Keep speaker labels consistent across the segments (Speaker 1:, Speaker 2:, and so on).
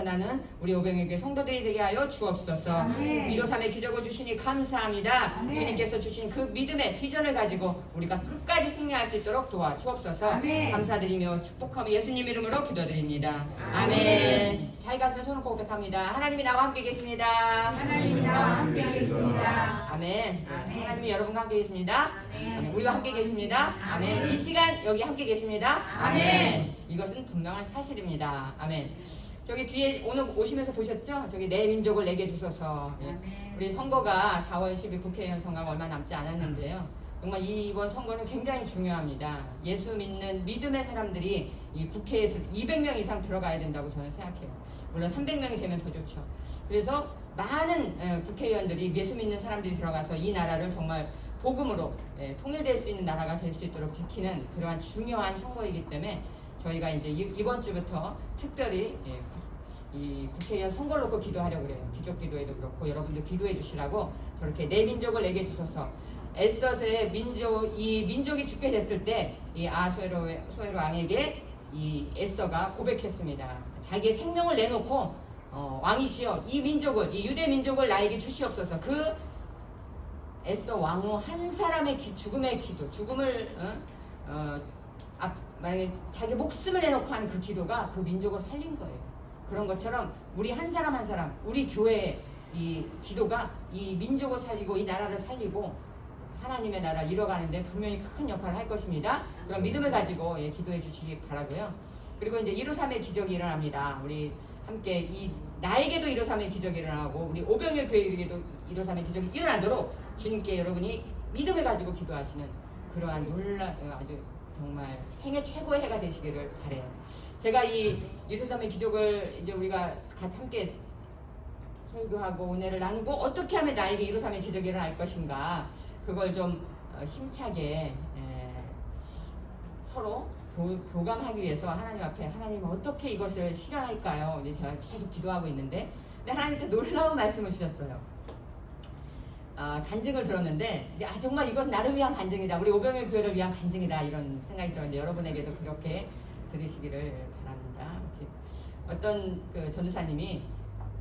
Speaker 1: 나는 우리 오병에게 성도들이 되게 하여 주옵소서. 153의 기적을 주시니 감사합니다.
Speaker 2: 아멘.
Speaker 1: 주님께서 주신 그 믿음의 비전을 가지고 우리가 끝까지 승리할 수 있도록 도와주옵소서.
Speaker 2: 아멘.
Speaker 1: 감사드리며 축복하며 예수님 이름으로 기도드립니다. 아멘. 자기 가슴에 손을 고백합니다. 하나님이 나와 함께 계십니다.
Speaker 2: 하나님이 나와 함께 계십니다.
Speaker 1: 아멘.
Speaker 2: 아멘.
Speaker 1: 하나님이 여러분과 함께 계십니다. 아멘. 우리와 함께 계십니다. 아멘. 이 시간 여기 함께 계십니다. 아멘. 이것은 분명한 사실입니다. 아멘. 저기 뒤에 오늘 오시면서 보셨죠? 저기 내 민족을 내게 주소서. 예. 우리 선거가 4월 10일 국회의원 선거가 얼마 남지 않았는데요. 정말 이번 선거는 굉장히 중요합니다. 예수 믿는 믿음의 사람들이 이 국회에서 200명 이상 들어가야 된다고 저는 생각해요. 물론 300명이 되면 더 좋죠. 그래서 많은 국회의원들이 예수 믿는 사람들이 들어가서 이 나라를 정말 복음으로 통일될 수 있는 나라가 될 수 있도록 지키는 그러한 중요한 선거이기 때문에 저희가 이제 이번 주부터 특별히 이 국회의원 선거를 놓고 기도하려고 그래요. 기적 기도에도 그렇고 여러분들 기도해 주시라고 저렇게 내 민족을 내게 주소서. 에스더서의 이 민족이 죽게 됐을 때 이 아수에로 왕에게 이 에스더가 고백했습니다. 자기의 생명을 내놓고 왕이시여 이 민족을 이 유대 민족을 나에게 주시옵소서. 그 에스더 왕후 한 사람의 죽음의 기도, 죽음을 만약에 자기 목숨을 내놓고 하는 그 기도가 그 민족을 살린 거예요. 그런 것처럼 우리 한 사람 한 사람, 우리 교회의 이 기도가 이 민족을 살리고 이 나라를 살리고 하나님의 나라 이뤄가는데 분명히 큰 역할을 할 것입니다. 그런 믿음을 가지고 기도해 주시기 바라고요. 그리고 이제 153의 기적이 일어납니다. 우리 함께 나에게도 153의 기적이 일어나고 우리 오병의 교회에게도 153의 기적이 일어나도록 주님께 여러분이 믿음을 가지고 기도하시는 그러한 아주 정말 생애 최고의 해가 되시기를 바래요. 제가 이 153의 기적을 이제 우리가 같이 함께 설교하고 은혜를 나누고 어떻게 하면 나에게 153의 기적이 일어날 것인가 그걸 좀 힘차게 서로 교감하기 위해서 하나님 앞에 하나님 어떻게 이것을 실현할까요? 이제 제가 계속 기도하고 있는데 근데 하나님께 놀라운 말씀을 주셨어요. 간증을 들었는데 이제 정말 이건 나를 위한 간증이다. 우리 오병의 교회를 위한 간증이다. 이런 생각이 들었는데 여러분에게도 그렇게 들으시기를 바랍니다. 어떤 그 전도사님이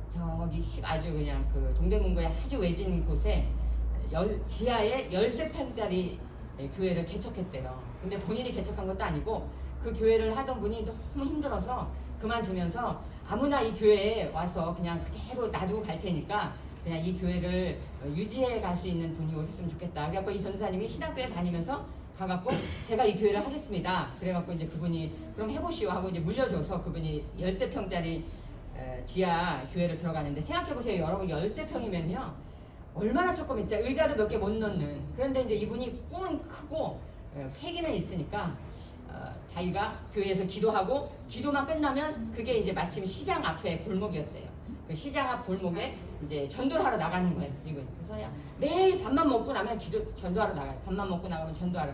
Speaker 1: 저기 아주 그냥 그 동대문구의 아주 외진 곳에 지하에 13평짜리 교회를 개척했대요. 근데 본인이 개척한 것도 아니고 그 교회를 하던 분이 너무 힘들어서 그만두면서 아무나 이 교회에 와서 그냥 그대로 놔두고 갈 테니까 그냥 이 교회를 유지해 갈 수 있는 분이 오셨으면 좋겠다. 그래갖고 이 전도사님이 신학교에 다니면서 가갖고 제가 이 교회를 하겠습니다. 그래갖고 이제 그분이 그럼 해보시오 하고 이제 물려줘서 그분이 13평짜리 지하 교회를 들어가는데 생각해보세요. 여러분 13평이면요 얼마나 조금 있죠. 의자도 몇 개 못 넣는. 그런데 이제 이분이 꿈은 크고 패기는 있으니까 자기가 교회에서 기도하고 기도만 끝나면 그게 이제 마침 시장 앞에 골목이었대요. 그 시장 앞 골목에 이제 전도를 하러 나가는 거예요. 이분. 그래서 그냥 매일 밥만 먹고 나면 전도하러 나가요. 밥만 먹고 나가면 전도하러.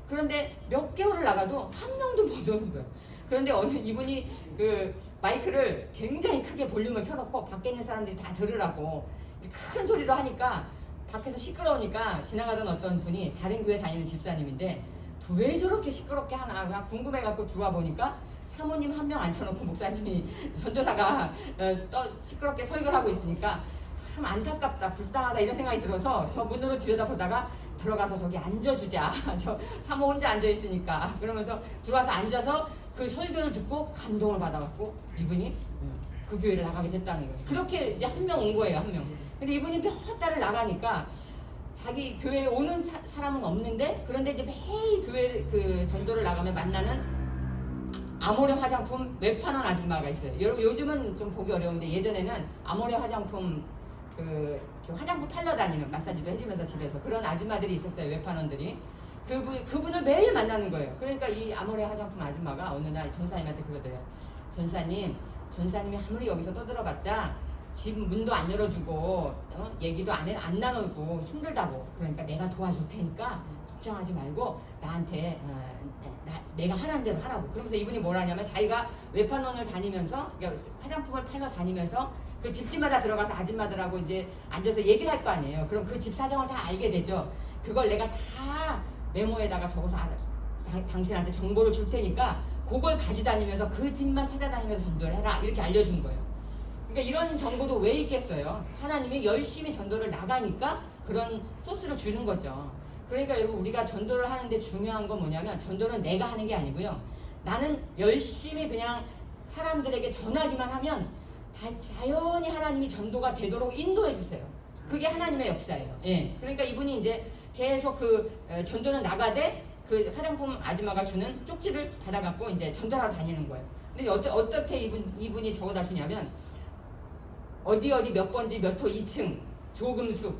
Speaker 1: 그런데 몇 개월을 나가도 한 명도 못 오는 거예요. 그런데 어느 이분이 그 마이크를 굉장히 크게 볼륨을 켜놓고 밖에 있는 사람들이 다 들으라고 큰 소리로 하니까 밖에서 시끄러우니까 지나가던 어떤 분이 다른 교회 다니는 집사님인데 왜 저렇게 시끄럽게 하나 그냥 궁금해갖고 들어와 보니까 사모님 한 명 앉혀놓고 목사님이 전도사가 시끄럽게 설교를 하고 있으니까 참 안타깝다 불쌍하다 이런 생각이 들어서 저 문으로 들여다보다가 들어가서 저기 앉아주자. 저 사모 혼자 앉아있으니까 그러면서 들어와서 앉아서 그 설교를 듣고 감동을 받아갖고 이분이 그 교회를 나가게 됐다는 거예요. 그렇게 이제 한 명 온 거예요. 한 명. 근데 이분이 몇 달을 나가니까 자기 교회에 오는 사람은 없는데 그런데 이제 매일 교회 그 전도를 나가면 만나는 아모레 화장품 웹하는 아줌마가 있어요. 여러분 요즘은 좀 보기 어려운데 예전에는 아모레 화장품 그 화장품 팔러 다니는 마사지도 해주면서 집에서 그런 아줌마들이 있었어요. 웹판원들이. 그분을 매일 만나는 거예요. 그러니까 이 아모레 화장품 아줌마가 어느 날 전사님한테 그러더래요. 전사님이 아무리 여기서 떠들어봤자 집 문도 안 열어주고 얘기도 안 나누고 힘들다고. 그러니까 내가 도와줄 테니까 걱정하지 말고 나한테 내가 하라는 대로 하라고. 그러면서 이분이 뭘 하냐면 자기가 웹판원을 다니면서 화장품을 팔러 다니면서 그 집집마다 들어가서 아줌마들하고 이제 앉아서 얘기를 할 거 아니에요. 그럼 그 집 사정을 다 알게 되죠. 그걸 내가 다 메모에다가 적어서 당신한테 정보를 줄 테니까 그걸 가져다니면서 그 집만 찾아다니면서 전도를 해라 이렇게 알려준 거예요. 그러니까 이런 정보도 왜 있겠어요? 하나님이 열심히 전도를 나가니까 그런 소스를 주는 거죠. 그러니까 여러분 우리가 전도를 하는데 중요한 건 뭐냐면 전도는 내가 하는 게 아니고요. 나는 열심히 그냥 사람들에게 전하기만 하면 다 자연히 하나님이 전도가 되도록 인도해 주세요. 그게 하나님의 역사예요. 예. 그러니까 이분이 이제 계속 전도는 나가되 그 화장품 아줌마가 주는 쪽지를 받아갖고 이제 전달하러 다니는 거예요. 근데 어떻게 이분이 적어다 주냐면 어디 몇 번지 몇 호 2층 조금숙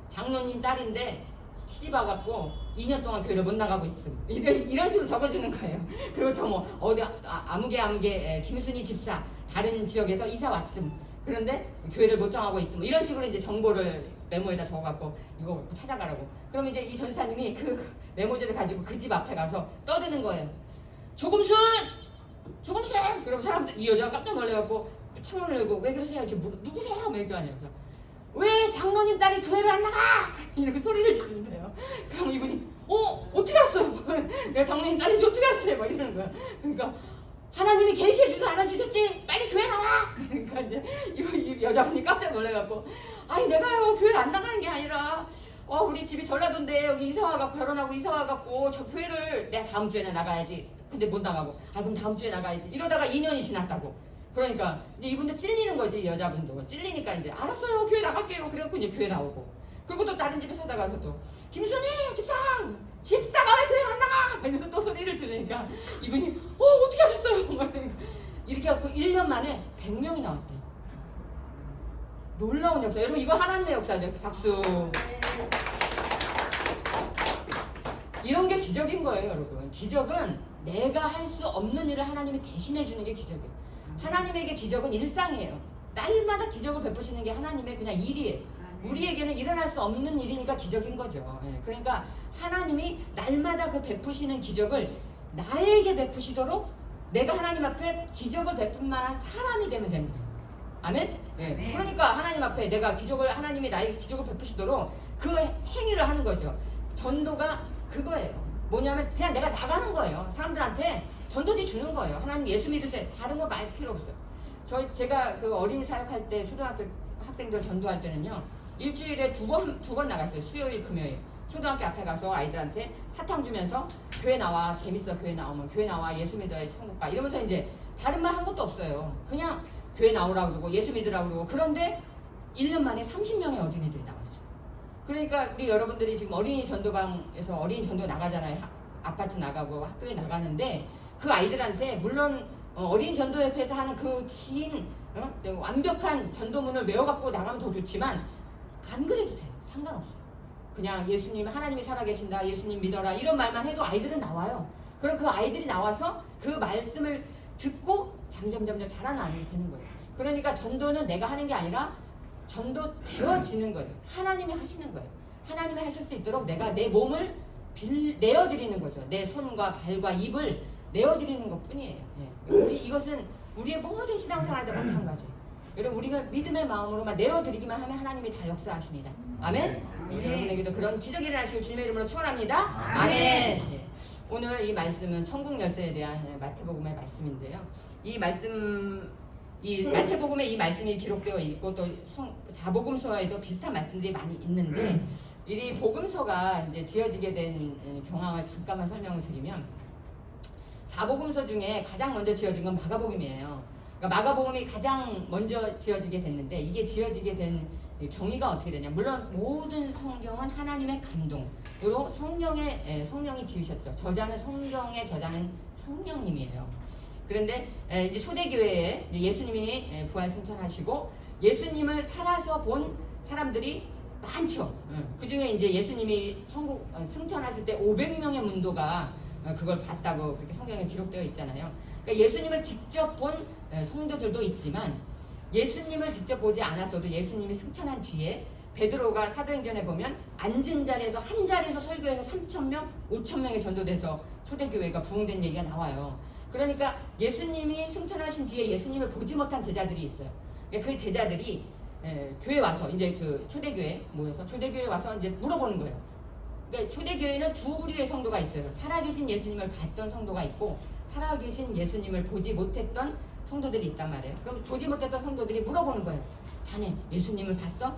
Speaker 1: 장로님 딸인데 시집 와갖고 2년 동안 교회를 못 나가고 있음. 이런 식으로 적어주는 거예요. 그리고 또 뭐 어디 아무개 김순희 집사 다른 지역에서 이사 왔음. 그런데 교회를 못 정하고 있음. 뭐 이런 식으로 이제 정보를 메모에다 적어갖고 이거 찾아가라고. 그럼 이제 이 전사님이 그 메모지를 가지고 그 집 앞에 가서 떠드는 거예요. 조금순! 그럼 사람들 이 여자가 깜짝 놀래갖고 창문을 열고 왜 그러세요? 이렇게 누구세요? 뭐 이렇게 하냐고. 왜 장로님 딸이 교회를 안 나가? 이렇게 소리를 지르세요. 그럼 이분이 어떻게 알았어요? 내가 장로님 딸인지 어떻게 알았어요? 막 이러는 거야. 그러니까 하나님이 계시해 주소 안 해주셨지? 빨리 교회 나와! 그러니까 이제 이 여자분이 깜짝 놀래갖고 아니 내가요 교회를 안 나가는 게 아니라 우리 집이 전라도인데 여기 이사 와갖고 결혼하고 이사 와갖고 저 교회를 내가 다음 주에는 나가야지. 근데 못 나가고 그럼 다음 주에 나가야지. 이러다가 2년이 지났다고. 그러니까 이제 이분도 찔리는 거지. 이 여자분도 찔리니까 이제 알았어요 교회 나갈게요. 그래갖고 이제 교회 나오고 그리고 또 다른 집에 찾아가서 또 김순희 집사가 왜 교회 안 나가? 이러면서 또 소리를 지르니까 이분이 어떻게 하셨어요? 막 이렇게 해갖고 1년 만에 100명이 나왔대. 놀라운 역사. 여러분 이거 하나님의 역사죠. 박수. 이런 게 기적인 거예요 여러분. 기적은 내가 할 수 없는 일을 하나님이 대신해 주는 게 기적이에요. 하나님에게 기적은 일상이에요. 날마다 기적을 베푸시는 게 하나님의 그냥 일이에요. 우리에게는 일어날 수 없는 일이니까 기적인 거죠. 그러니까 하나님이 날마다 그 베푸시는 기적을 나에게 베푸시도록 내가 하나님 앞에 기적을 베푼 만한 사람이 되면 됩니다. 아멘? 네. 그러니까 하나님 앞에 내가 하나님이 나에게 기적을 베푸시도록 그 행위를 하는 거죠. 전도가 그거예요. 뭐냐면 그냥 내가 나가는 거예요. 사람들한테 전도지 주는 거예요. 하나님 예수 믿으세요. 다른 거 말 필요 없어요. 제가 그 어린이 사역할 때 초등학교 학생들 전도할 때는요. 일주일에 두 번 나갔어요. 수요일, 금요일. 초등학교 앞에 가서 아이들한테 사탕 주면서 교회 나와. 재밌어. 교회 나오면. 교회 나와. 예수 믿어야 천국 가. 이러면서 이제 다른 말 한 것도 없어요. 그냥 교회 나오라고 그러고 예수 믿으라고 그러고. 그런데 1년 만에 30명의 어린이들이 나왔어요. 그러니까 우리 여러분들이 지금 어린이 전도방에서 어린이 전도 나가잖아요. 아파트 나가고 학교에 나가는데 그 아이들한테 물론 어린이 전도협회에서 하는 그 긴 완벽한 전도문을 외워갖고 나가면 더 좋지만 안 그래도 돼요. 상관없어요. 그냥 예수님 하나님이 살아계신다. 예수님 믿어라. 이런 말만 해도 아이들은 나와요. 그럼 그 아이들이 나와서 그 말씀을 듣고 점점 자라나면 되는 거예요. 그러니까 전도는 내가 하는 게 아니라 전도 되어지는 거예요. 하나님이 하시는 거예요. 하나님이 하실 수 있도록 내가 내 몸을 내어드리는 거죠. 내 손과 발과 입을 내어드리는 것 뿐이에요. 이것은 우리의 모든 신앙생활도 마찬가지예요. 여러분 우리가 믿음의 마음으로만 내어드리기만 하면 하나님이 다 역사하십니다. 아멘? 여러분에게도 그런 기적이 일어나시길 주님의 이름으로 축원합니다. 아멘. 오늘 이 말씀은 천국 열쇠에 대한 마태복음의 말씀인데요. 이 마태복음에 이 말씀이 기록되어 있고 또 사복음서에도 비슷한 말씀들이 많이 있는데 이 복음서가 이제 지어지게 된 경황을 잠깐만 설명을 드리면 사복음서 중에 가장 먼저 지어진 건 마가복음이에요. 그러니까 마가복음이 가장 먼저 지어지게 됐는데 이게 지어지게 된 경위가 어떻게 되냐? 물론 모든 성경은 하나님의 감동으로 성령이 지으셨죠. 성경의 저자는 성령님이에요. 그런데 이제 초대교회에 예수님이 부활 승천하시고 예수님을 살아서 본 사람들이 많죠. 그 중에 이제 예수님이 천국 승천하실 때 500명의 문도가 그걸 봤다고 그렇게 성경에 기록되어 있잖아요. 그러니까 예수님을 직접 본 성도들도 있지만 예수님을 직접 보지 않았어도 예수님이 승천한 뒤에 베드로가 사도행전에 보면 앉은 자리에서 한 자리에서 설교해서 3,000명, 5,000명이 전도돼서 초대교회가 부흥된 얘기가 나와요. 그러니까 예수님이 승천하신 뒤에 예수님을 보지 못한 제자들이 있어요. 그 제자들이 교회 와서 이제 그 초대교회 모여서 초대교회 와서 이제 물어보는 거예요. 그러니까 초대교회는 두 부류의 성도가 있어요. 살아계신 예수님을 봤던 성도가 있고 살아계신 예수님을 보지 못했던 성도들이 있단 말이에요. 그럼 보지 못했던 성도들이 물어보는 거예요. 자네 예수님을 봤어?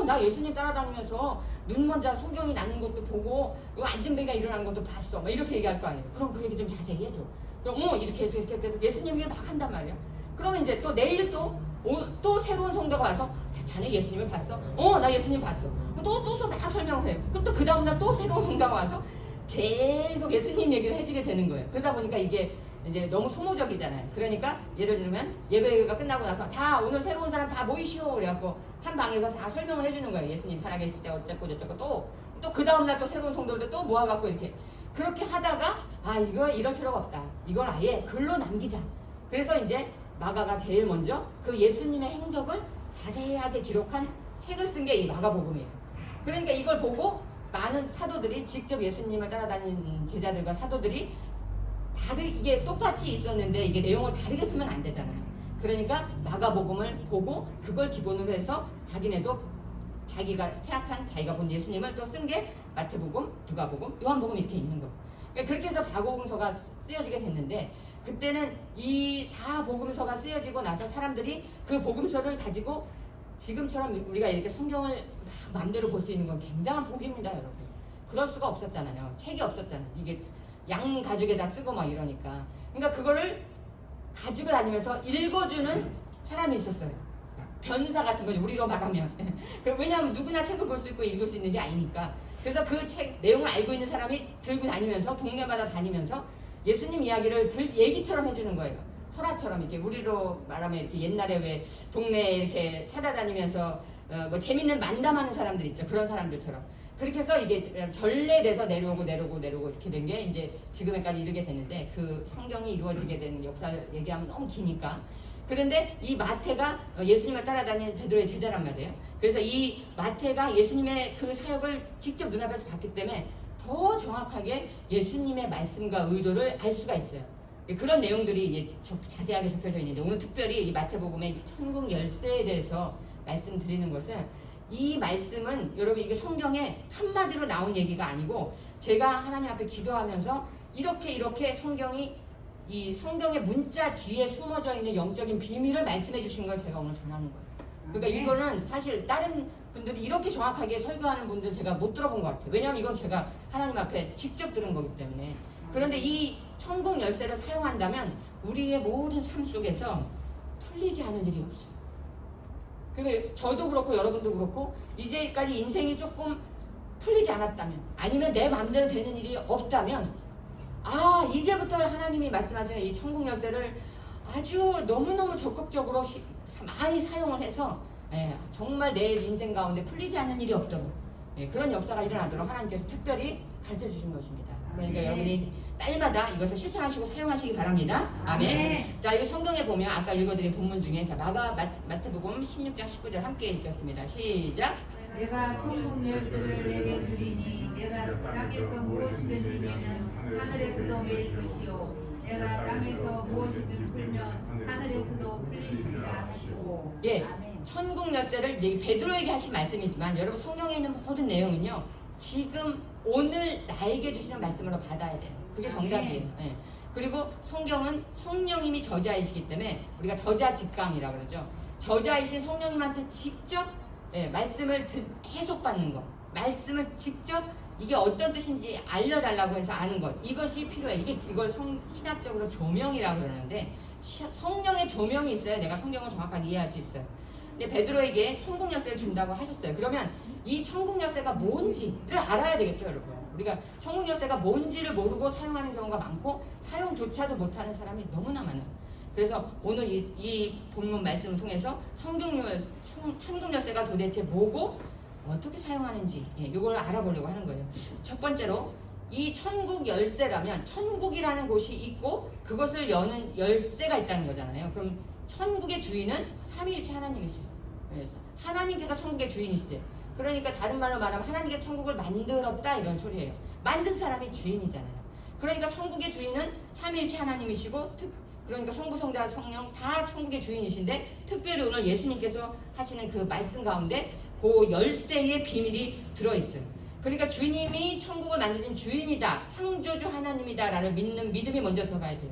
Speaker 1: 나 예수님 따라다니면서 눈먼자 소경이 나는 것도 보고 이거 안진뱅이가 일어나는 것도 봤어. 막 이렇게 얘기할 거 아니에요. 그럼 그 얘기 좀 자세히 해줘. 그럼 이렇게 해서 이렇게 예수님 얘기를 막 한단 말이에요. 그러면 이제 또 내일 또 새로운 성도가 와서 자네 예수님을 봤어? 나 예수님 봤어. 또 막 설명을 해요. 그럼 또 그 다음날 또 새로운 성도가 와서 계속 예수님 얘기를 해주게 되는 거예요. 그러다 보니까 이게 이제 너무 소모적이잖아요. 그러니까 예를 들면 예배가 끝나고 나서 자 오늘 새로운 사람 다 모이시오 그래갖고 한 방에서 다 설명을 해주는 거예요. 예수님 살아계실 때 어쩌고 저쩌고 또 그 다음날 또 새로운 성도들 또 모아갖고 이렇게 그렇게 하다가 이거 이럴 필요가 없다. 이걸 아예 글로 남기자. 그래서 이제 마가가 제일 먼저 그 예수님의 행적을 자세하게 기록한 책을 쓴 게 이 마가복음이에요. 그러니까 이걸 보고 많은 사도들이 직접 예수님을 따라다니는 제자들과 사도들이 이게 똑같이 있었는데 이게 내용을 다르게 쓰면 안 되잖아요. 그러니까 마가복음을 보고 그걸 기본으로 해서 자기네도 자기가 생각한 자기가 본 예수님을 또 쓴 게 마태복음, 누가복음, 요한복음 이렇게 있는 거예요. 그러니까 그렇게 해서 사복음서가 쓰여지게 됐는데 그때는 이 4복음서가 쓰여지고 나서 사람들이 그 복음서를 가지고 지금처럼 우리가 이렇게 성경을 막 마음대로 볼 수 있는 건 굉장한 복입니다, 여러분. 그럴 수가 없었잖아요. 책이 없었잖아요. 이게 양 가죽에다 쓰고 막 이러니까. 그러니까 그거를 가지고 다니면서 읽어주는 사람이 있었어요. 변사 같은 거죠. 우리로 말하면. 왜냐하면 누구나 책을 볼 수 있고 읽을 수 있는 게 아니니까. 그래서 그 책 내용을 알고 있는 사람이 들고 다니면서 동네마다 다니면서 예수님 이야기를 얘기처럼 해주는 거예요. 설화처럼 이렇게 우리로 말하면 이렇게 옛날에 왜 동네에 이렇게 찾아다니면서 뭐 재밌는 만담하는 사람들 있죠. 그런 사람들처럼. 그렇게 해서 이게 전래돼서 내려오고 이렇게 된 게 이제 지금에까지 이르게 되는데 그 성경이 이루어지게 된 역사를 얘기하면 너무 기니까. 그런데 이 마태가 예수님을 따라다니는 베드로의 제자란 말이에요. 그래서 이 마태가 예수님의 그 사역을 직접 눈앞에서 봤기 때문에 더 정확하게 예수님의 말씀과 의도를 알 수가 있어요. 그런 내용들이 이제 자세하게 적혀져 있는데 오늘 특별히 이 마태복음의 천국 열쇠에 대해서 말씀드리는 것은 이 말씀은 여러분 이게 성경에 한마디로 나온 얘기가 아니고 제가 하나님 앞에 기도하면서 이렇게 성경이 이 성경의 문자 뒤에 숨어져 있는 영적인 비밀을 말씀해 주신 걸 제가 오늘 전하는 거예요. 그러니까 이거는 사실 다른 분들이 이렇게 정확하게 설교하는 분들 제가 못 들어본 것 같아요. 왜냐하면 이건 제가 하나님 앞에 직접 들은 거기 때문에. 그런데 이 천국 열쇠를 사용한다면 우리의 모든 삶 속에서 풀리지 않을 일이 없어요. 그러니까 저도 그렇고 여러분도 그렇고 이제까지 인생이 조금 풀리지 않았다면 아니면 내 마음대로 되는 일이 없다면 이제부터 하나님이 말씀하시는 이 천국 열쇠를 아주 너무너무 적극적으로 많이 사용을 해서 정말 내 인생 가운데 풀리지 않는 일이 없도록 그런 역사가 일어나도록 하나님께서 특별히 가르쳐 주신 것입니다. 그러니까 여러분이 딸마다 이것을 실천하시고 사용하시기 바랍니다. 아멘. 자, 이거 성경에 보면 아까 읽어드린 본문 중에 자 마태복음 16장 19절 함께 읽겠습니다. 시작.
Speaker 2: 내가 천국 열쇠를 내게 주리니 내가 땅에서 무엇이든 비면 하늘에서도 매일 것이요 내가 땅에서 무엇이든 풀면 하늘에서도 풀리시리라 하시고.
Speaker 1: 천국 열쇠를 이제 베드로에게 하신 말씀이지만 여러분 성경에 있는 모든 내용은요 지금 오늘 나에게 주시는 말씀으로 받아야 돼요. 그게 정답이에요. 그리고 성경은 성령님이 저자이시기 때문에 우리가 저자 직강이라고 그러죠. 저자이신 성령님한테 직접 말씀을 해석받는 것, 말씀을 직접 이게 어떤 뜻인지 알려달라고 해서 아는 것, 이것이 필요해. 이걸 신학적으로 조명이라고 그러는데 성령의 조명이 있어야 내가 성경을 정확하게 이해할 수 있어요. 근데 베드로에게 천국 열쇠를 준다고 하셨어요. 그러면 이 천국 열쇠가 뭔지를 알아야 되겠죠, 여러분. 우리가 천국 열쇠가 뭔지를 모르고 사용하는 경우가 많고 사용조차도 못하는 사람이 너무나 많아요. 그래서 오늘 이 본문 말씀을 통해서 천국 열쇠가 도대체 뭐고 어떻게 사용하는지 이걸 알아보려고 하는 거예요. 첫 번째로 이 천국 열쇠라면 천국이라는 곳이 있고 그것을 여는 열쇠가 있다는 거잖아요. 그럼 천국의 주인은 삼위일체 하나님이세요. 그래서 하나님께서 천국의 주인이세요. 그러니까 다른 말로 말하면 하나님께 천국을 만들었다 이런 소리예요. 만든 사람이 주인이잖아요. 그러니까 천국의 주인은 삼위일체 하나님이시고 그러니까 성부, 성자, 성령 다 천국의 주인이신데 특별히 오늘 예수님께서 하시는 그 말씀 가운데 그 열쇠의 비밀이 들어있어요. 그러니까 주님이 천국을 만드신 주인이다, 창조주 하나님이다 라는 믿는 믿음이 먼저 들어가야 돼요.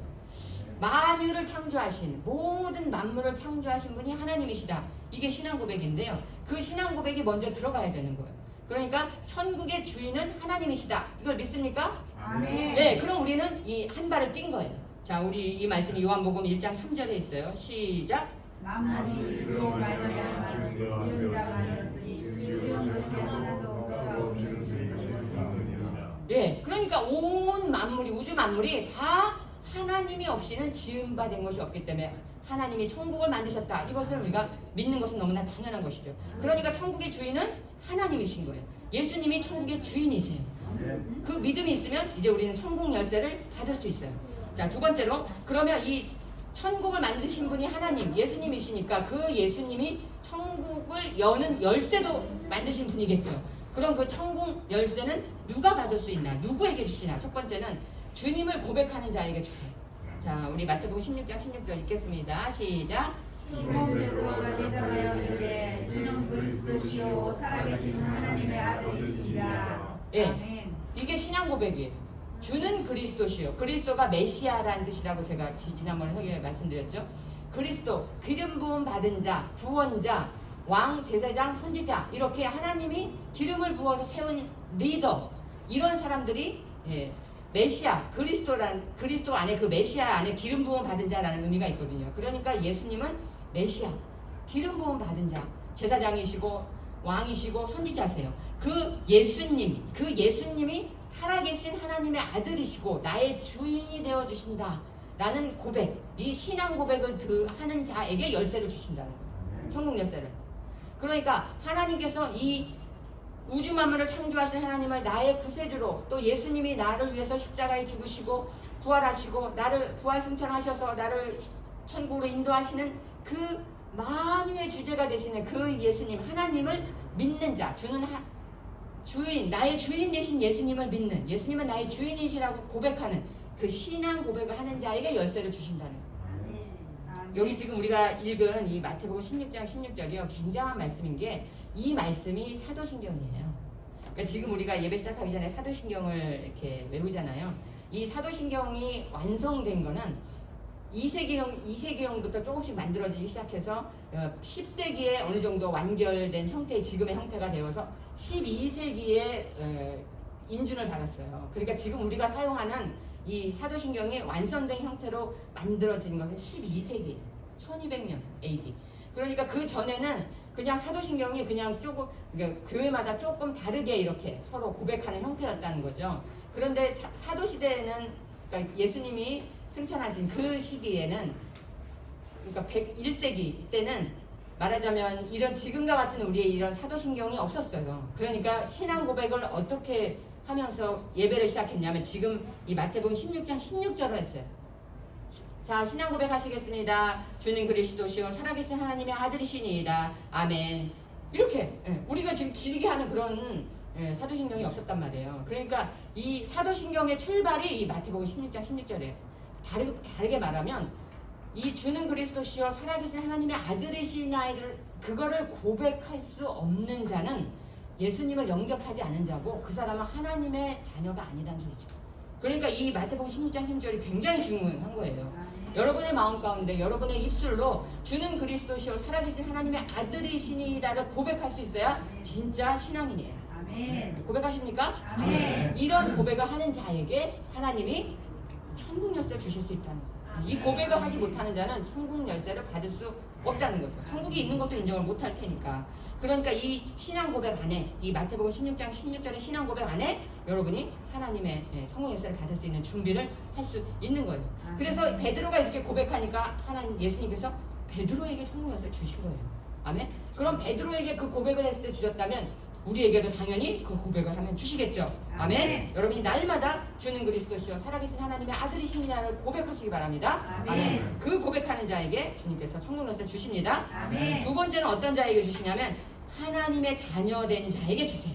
Speaker 1: 만유를 창조하신 모든 만물을 창조하신 분이 하나님이시다. 이게 신앙 고백인데요. 그 신앙 고백이 먼저 들어가야 되는 거예요. 그러니까 천국의 주인은 하나님이시다. 이걸 믿습니까?
Speaker 2: 아멘.
Speaker 1: 네, 그럼 우리는 이 한 발을 뛴 거예요. 자, 우리 이 말씀이 요한복음 1장 3절에 있어요. 시작.
Speaker 2: 만물이 그로 말미암아 지은 자가 아니었으니 지은 것이 하나도 그가 없으시니라.
Speaker 1: 예, 그러니까 온 만물이 우주 만물이 다 하나님이 없이는 지은 바 된 것이 없기 때문에 하나님이 천국을 만드셨다. 이것을 우리가 믿는 것은 너무나 당연한 것이죠. 그러니까 천국의 주인은 하나님이신 거예요. 예수님이 천국의 주인이세요. 그 믿음이 있으면 이제 우리는 천국 열쇠를 받을 수 있어요. 자, 두 번째로 그러면 이 천국을 만드신 분이 하나님, 예수님이시니까 그 예수님이 천국을 여는 열쇠도 만드신 분이겠죠. 그럼 그 천국 열쇠는 누가 받을 수 있나? 누구에게 주시나? 첫 번째는 주님을 고백하는 자에게 주세요. 자, 우리 마태복음 16장 16절 읽겠습니다. 시작.
Speaker 2: 시몬 베드로가 대답하여 이르되 주는 그리스도시요 살아계신 하나님의 아들이시니라.
Speaker 1: 예.
Speaker 2: 아멘.
Speaker 1: 이게 신앙 고백이에요. 주는 그리스도시요. 그리스도가 메시아라는 뜻이라고 제가 지난번에 설교에 말씀드렸죠. 그리스도, 기름 부음 받은 자, 구원자, 왕, 제사장, 선지자, 이렇게 하나님이 기름을 부어서 세운 리더, 이런 사람들이 메시아, 그리스도 안에 그 메시아 안에 기름 부음 받은 자라는 의미가 있거든요. 그러니까 예수님은 메시아, 기름 부음 받은 자, 제사장이시고 왕이시고 선지자세요. 그 예수님이 살아계신 하나님의 아들이시고 나의 주인이 되어 주신다 라는 고백, 이 신앙 고백을 하는 자에게 열쇠를 주신다는 거예요. 천국 열쇠를. 그러니까 하나님께서 이 우주 만물을 창조하신 하나님을 나의 구세주로, 또 예수님이 나를 위해서 십자가에 죽으시고 부활하시고 나를 부활승천하셔서 나를 천국으로 인도하시는 그 만유의 주제가 되시는 그 예수님, 하나님을 믿는 자, 주인, 나의 주인 되신 예수님을 믿는, 예수님은 나의 주인이시라고 고백하는 그 신앙 고백을 하는 자에게 열쇠를 주신다는 거예요. 여기 지금 우리가 읽은 이 마태복음 16장 16절이요, 굉장한 말씀인 게 이 말씀이 사도신경이에요. 그러니까 지금 우리가 예배 시작하기 전에 사도신경을 이렇게 외우잖아요. 이 사도신경이 완성된 거는 2세기형부터 조금씩 만들어지기 시작해서 10세기에 어느 정도 완결된 형태의 지금의 형태가 되어서 12세기에 인준을 받았어요. 그러니까 지금 우리가 사용하는 이 사도신경이 완성된 형태로 만들어진 것은 12세기, 1200년 AD. 그러니까 그 전에는 그냥 사도신경이 그냥 조금, 그러니까 교회마다 조금 다르게 이렇게 서로 고백하는 형태였다는 거죠. 그런데 사도시대에는, 그러니까 예수님이 승천하신 그 시기에는, 그러니까 101세기 때는 말하자면 이런 지금과 같은 우리의 이런 사도신경이 없었어요. 그러니까 신앙 고백을 어떻게 하면서 예배를 시작했냐면 지금 이 마태복음 16장 16절을 했어요. 자, 신앙 고백 하시겠습니다. 주는 그리스도시요 살아계신 하나님의 아들이시니이다. 아멘. 이렇게 우리가 지금 길게 하는 그런 사도신경이 없었단 말이에요. 그러니까 이 사도신경의 출발이 이 마태복음 16장 16절이에요. 다르게 말하면 이 주는 그리스도시요 살아계신 하나님의 아들이시나이를 그거를 고백할 수 없는 자는 예수님을 영접하지 않은 자고 그 사람은 하나님의 자녀가 아니다는 소리죠. 그러니까 이 마태복음 16장 16절이 굉장히 중요한 거예요. 여러분의 마음 가운데 여러분의 입술로 주는 그리스도시요 살아계신 하나님의 아들이시니이다를 고백할 수 있어야 진짜 신앙인이에요.
Speaker 2: 아멘.
Speaker 1: 고백하십니까?
Speaker 2: 아멘.
Speaker 1: 이런 고백을 하는 자에게 하나님이 천국 열쇠를 주실 수 있다는 거예요. 이 고백을 하지 못하는 자는 천국 열쇠를 받을 수 없다는 거죠. 천국이 있는 것도 인정을 못할 테니까. 그러니까 이 신앙 고백 안에, 이 마태복음 16장 16절의 신앙 고백 안에 여러분이 하나님의 천국 열쇠를 받을 수 있는 준비를 할 수 있는 거예요. 그래서 베드로가 이렇게 고백하니까 하나님, 예수님께서 베드로에게 천국 열쇠를 주신 거예요. 아멘. 그럼 베드로에게 그 고백을 했을 때 주셨다면 우리에게도 당연히 그 고백을 하면 주시겠죠. 아멘.
Speaker 2: 아멘.
Speaker 1: 여러분이 날마다 주는 그리스도시요 살아계신 하나님의 아들이시냐를 고백하시기 바랍니다.
Speaker 2: 아멘.
Speaker 1: 그 고백하는 자에게 주님께서 천국 열쇠를 주십니다.
Speaker 2: 아멘.
Speaker 1: 두 번째는 어떤 자에게 주시냐면 하나님의 자녀된 자에게 주세요.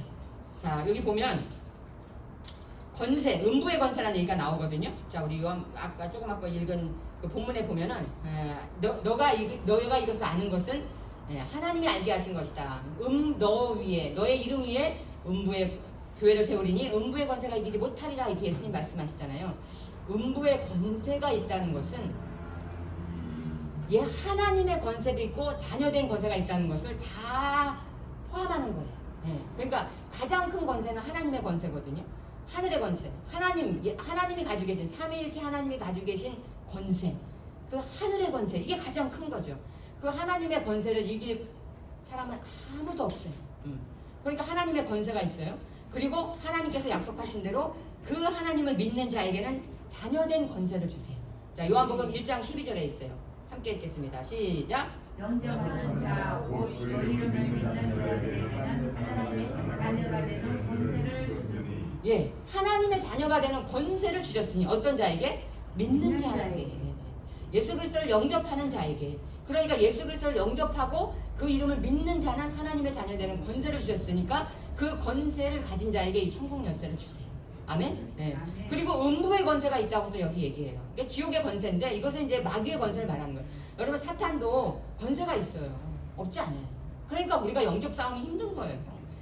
Speaker 1: 자, 여기 보면 권세, 음부의 권세라는 얘기가 나오거든요. 자, 우리 아까 조금 아까 읽은 그 본문에 보면은 너가 이것을 아는 것은 하나님이 알게 하신 것이다. 너 위에, 너의 이름 위에 음부의 교회를 세우리니 음부의 권세가 이기지 못하리라, 이렇게 예수님 말씀하시잖아요. 음부의 권세가 있다는 것은 얘 하나님의 권세도 있고 자녀된 권세가 있다는 것을 다 포함하는 거예요. 예. 그러니까 가장 큰 권세는 하나님의 권세거든요. 하늘의 권세, 하나님이 가지고 계신 삼위일체 하나님이 가지고 계신 권세, 그 하늘의 권세, 이게 가장 큰 거죠. 그 하나님의 권세를 이길 사람은 아무도 없어요. 그러니까 하나님의 권세가 있어요. 그리고 하나님께서 약속하신 대로 그 하나님을 믿는 자에게는 자녀된 권세를 주세요. 자, 요한복음 1장 12절에 있어요. 함께 읽겠습니다. 시작.
Speaker 2: 영접하는 자, 곧 그 이름을 믿는 자들에게는 하나님의 자녀가 되는 권세를 주시니.
Speaker 1: 예, 하나님의 자녀가 되는 권세를 주셨으니 어떤 자에게? 믿는 자에게. 예수 그리스도를 영접하는 자에게. 그러니까 예수 그리스도를 영접하고 그 이름을 믿는 자는 하나님의 자녀 되는 권세를 주셨으니까 그 권세를 가진 자에게 이 천국 열쇠를 주세요. 아멘? 네. 그리고 음부의 권세가 있다고 또 여기 얘기해요. 이게 지옥의 권세인데 이것은 이제 마귀의 권세를 말하는 거예요. 여러분 사탄도 권세가 있어요. 없지 않아요. 그러니까 우리가 영접 싸움이 힘든 거예요.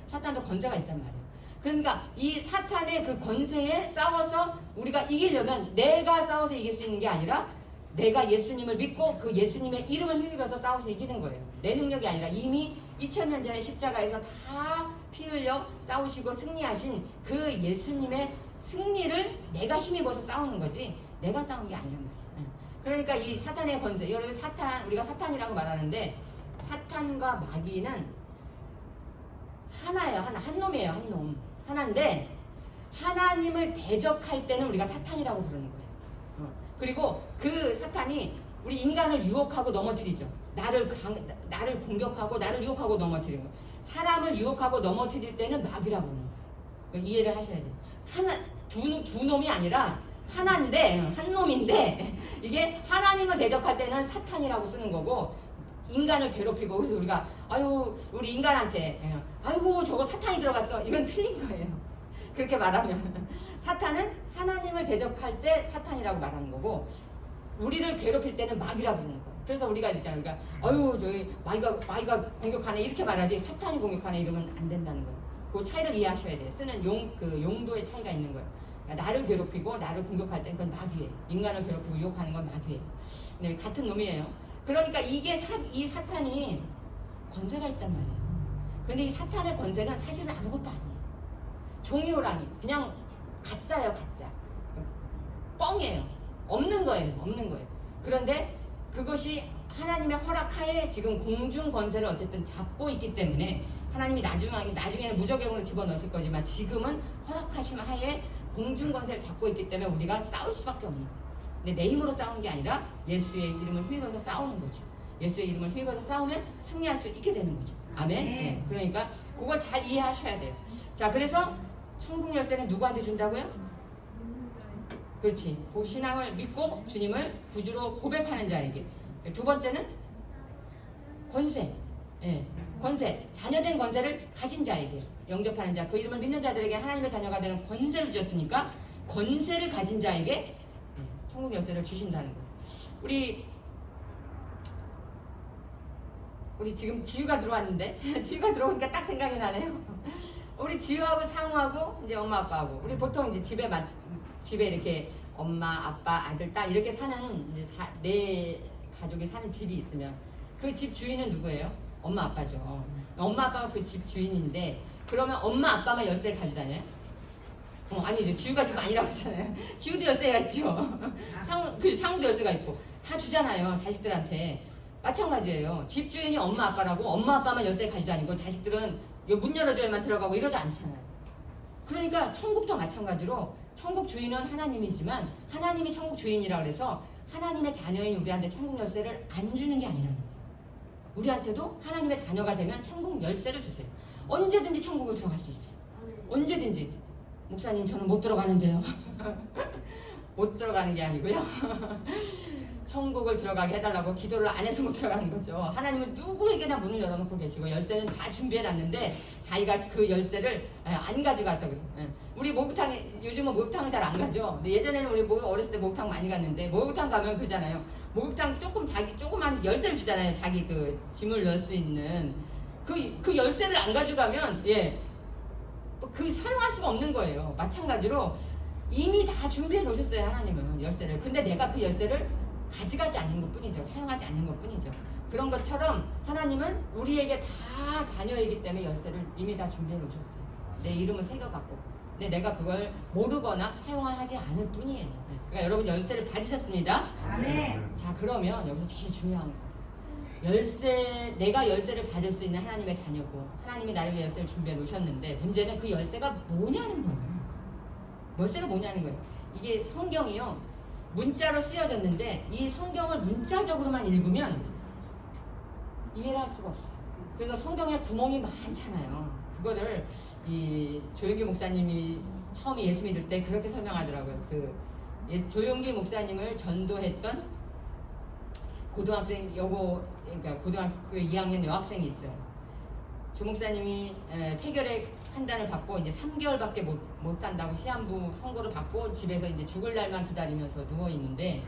Speaker 1: 사탄도 권세가 있단 말이에요. 그러니까 이 사탄의 그 권세에 싸워서 우리가 이기려면 내가 싸워서 이길 수 있는 게 아니라 내가 예수님을 믿고 그 예수님의 이름을 힘입어서 싸워서 이기는 거예요. 내 능력이 아니라 이미 2000년 전에 십자가에서 다 피 흘려 싸우시고 승리하신 그 예수님의 승리를 내가 힘입어서 싸우는 거지 내가 싸우는 게 아니란 말이에요. 그러니까 이 사탄의 권세, 여러분 우리가 사탄이라고 말하는데 사탄과 마귀는 하나예요. 한 놈이에요. 한 놈. 하나인데 하나님을 대적할 때는 우리가 사탄이라고 부르는 거예요. 그리고 그 사탄이 우리 인간을 유혹하고 넘어뜨리죠. 나를 공격하고 나를 유혹하고 넘어뜨리는 거예요. 사람을 유혹하고 넘어뜨릴 때는 마귀라고 부르는 거예요. 그러니까 이해를 하셔야 돼요. 두 놈이 아니라 하나인데 한 놈인데 이게 하나님을 대적할 때는 사탄이라고 쓰는 거고 인간을 괴롭히고 그래서 우리가 아유 우리 인간한테 아이고 저거 사탄이 들어갔어 이건 틀린 거예요. 그렇게 말하면 사탄은 하나님을 대적할 때 사탄이라고 말하는 거고 우리를 괴롭힐 때는 마귀라고 부르는 거예요. 그래서 우리가 있잖아요. 그러니까 아유 저기 마귀가 공격하네 이렇게 말하지 사탄이 공격하네 이러면 안 된다는 거예요. 그 차이를 이해하셔야 돼요. 쓰는 용도의 차이가 있는 거예요. 그러니까 나를 괴롭히고 나를 공격할 때 그건 마귀예요. 인간을 괴롭히고 유혹하는 건 마귀예요. 네, 같은 놈이에요. 그러니까 이게 이 사탄이 권세가 있단 말이에요. 근데 이 사탄의 권세는 사실은 아무것도 아니에요. 종이호랑이 그냥 가짜예요. 가짜 뻥이에요. 없는 거예요. 그런데 그것이 하나님의 허락하에 지금 공중 권세를 어쨌든 잡고 있기 때문에 하나님이 나중에는 무적용으로 집어넣으실 거지만 지금은 허락하심 하에 공중 권세를 잡고 있기 때문에 우리가 싸울 수밖에 없는 거예요. 근데 내 힘으로 싸우는 게 아니라 예수의 이름을 힘입어서 싸우는 거죠. 예수의 이름을 힘입어서 싸우면 승리할 수 있게 되는 거죠. 아멘. 네. 그러니까 그걸 잘 이해하셔야 돼요. 자, 그래서 천국 열쇠는 누구한테 준다고요? 그렇지. 그 신앙을 믿고 주님을 구주로 고백하는 자에게. 두 번째는 권세. 예, 권세. 자녀된 권세를 가진 자에게. 영접하는 자, 그 이름을 믿는 자들에게 하나님의 자녀가 되는 권세를 주셨으니까 권세를 가진 자에게 천국 열쇠를 주신다는 거예요. 우리 지금 지유가 들어왔는데 지유가 들어오니까 딱 생각이 나네요. 우리 지유하고 상우하고 이제 엄마 아빠하고 우리 보통 이제 집에 이렇게 엄마 아빠 아들 딸 이렇게 사는 이제 네 가족이 사는 집이 있으면 그 집 주인은 누구예요? 엄마 아빠죠. 엄마 아빠가 그 집 주인인데 그러면 엄마 아빠만 열쇠를 가지고 다녀요? 아니죠. 지유가 지금 아니라고 했잖아요. 지유도 열쇠가 있죠. 상우도 열쇠가 있고 다 주잖아요. 자식들한테. 마찬가지예요. 집주인이 엄마 아빠라고 엄마 아빠만 열쇠 가지고 다니고 자식들은 문 열어줘야만 들어가고 이러지 않잖아요. 그러니까 천국도 마찬가지로 천국 주인은 하나님이지만 하나님이 천국 주인이라고 해서 하나님의 자녀인 우리한테 천국 열쇠를 안 주는 게 아니라는 거예요. 우리한테도 하나님의 자녀가 되면 천국 열쇠를 주세요. 언제든지 천국을 들어갈 수 있어요. 언제든지. 목사님 저는 못 들어가는데요. 못 들어가는 게 아니고요. 천국을 들어가게 해달라고 기도를 안 해서 못 들어가는 거죠. 하나님은 누구에게나 문을 열어놓고 계시고 열쇠는 다 준비해놨는데 자기가 그 열쇠를 안 가져가서 그래요. 우리 요즘은 목욕탕은 잘 안 가죠. 근데 예전에는 우리 어렸을 때 목욕탕 많이 갔는데 목욕탕 가면 그러잖아요. 목욕탕 조그만 열쇠를 주잖아요. 자기 그 짐을 넣을 수 있는 그 열쇠를 안 가져가면 그 사용할 수가 없는 거예요. 마찬가지로 이미 다 준비해 놓으셨어요. 하나님은 열쇠를. 근데 내가 그 열쇠를 가져가지 않는 것뿐이죠. 사용하지 않는 것뿐이죠. 그런 것처럼 하나님은 우리에게 다 자녀이기 때문에 열쇠를 이미 다 준비해 놓으셨어요. 내 이름을 새겨갖고. 근데 내가 그걸 모르거나 사용하지 않을 뿐이에요. 그러니까 여러분 열쇠를 받으셨습니다.
Speaker 2: 아멘.
Speaker 1: 자, 그러면 여기서 제일 중요한 거. 내가 열쇠를 받을 수 있는 하나님의 자녀고 하나님이 나를 위해 열쇠를 준비해 놓으셨는데 문제는 그 열쇠가 뭐냐는 거예요. 열쇠가 뭐냐는 거예요. 이게 성경이요. 문자로 쓰여졌는데 이 성경을 문자적으로만 읽으면 이해를 할 수가 없어요. 그래서 성경에 구멍이 많잖아요. 그거를 이 조용기 목사님이 처음 예수 믿을 때 그렇게 설명하더라고요. 조용기 목사님을 전도했던 그러니까 고등학교 2학년 여학생이 있어요. 조 목사님이 폐결핵 판단을 받고 이제 3개월밖에 못 산다고 시한부 선고를 받고 집에서 이제 죽을 날만 기다리면서 누워 있는데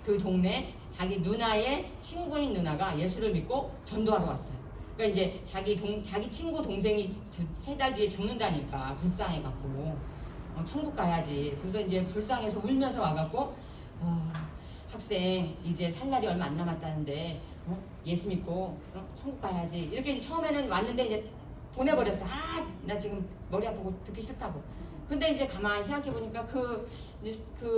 Speaker 1: 그 동네 자기 누나의 친구인 누나가 예수를 믿고 전도하러 왔어요. 그러니까 이제 자기 친구 동생이 3달 뒤에 죽는다니까 불쌍해갖고 천국 가야지. 그래서 이제 불쌍해서 울면서 와갖고 학생 이제 살 날이 얼마 안 남았다는데 예수 믿고 천국 가야지. 이렇게 이제 처음에는 왔는데 이제 보내버렸어. 나 지금 머리 아프고 듣기 싫다고. 근데 이제 가만히 생각해보니까 그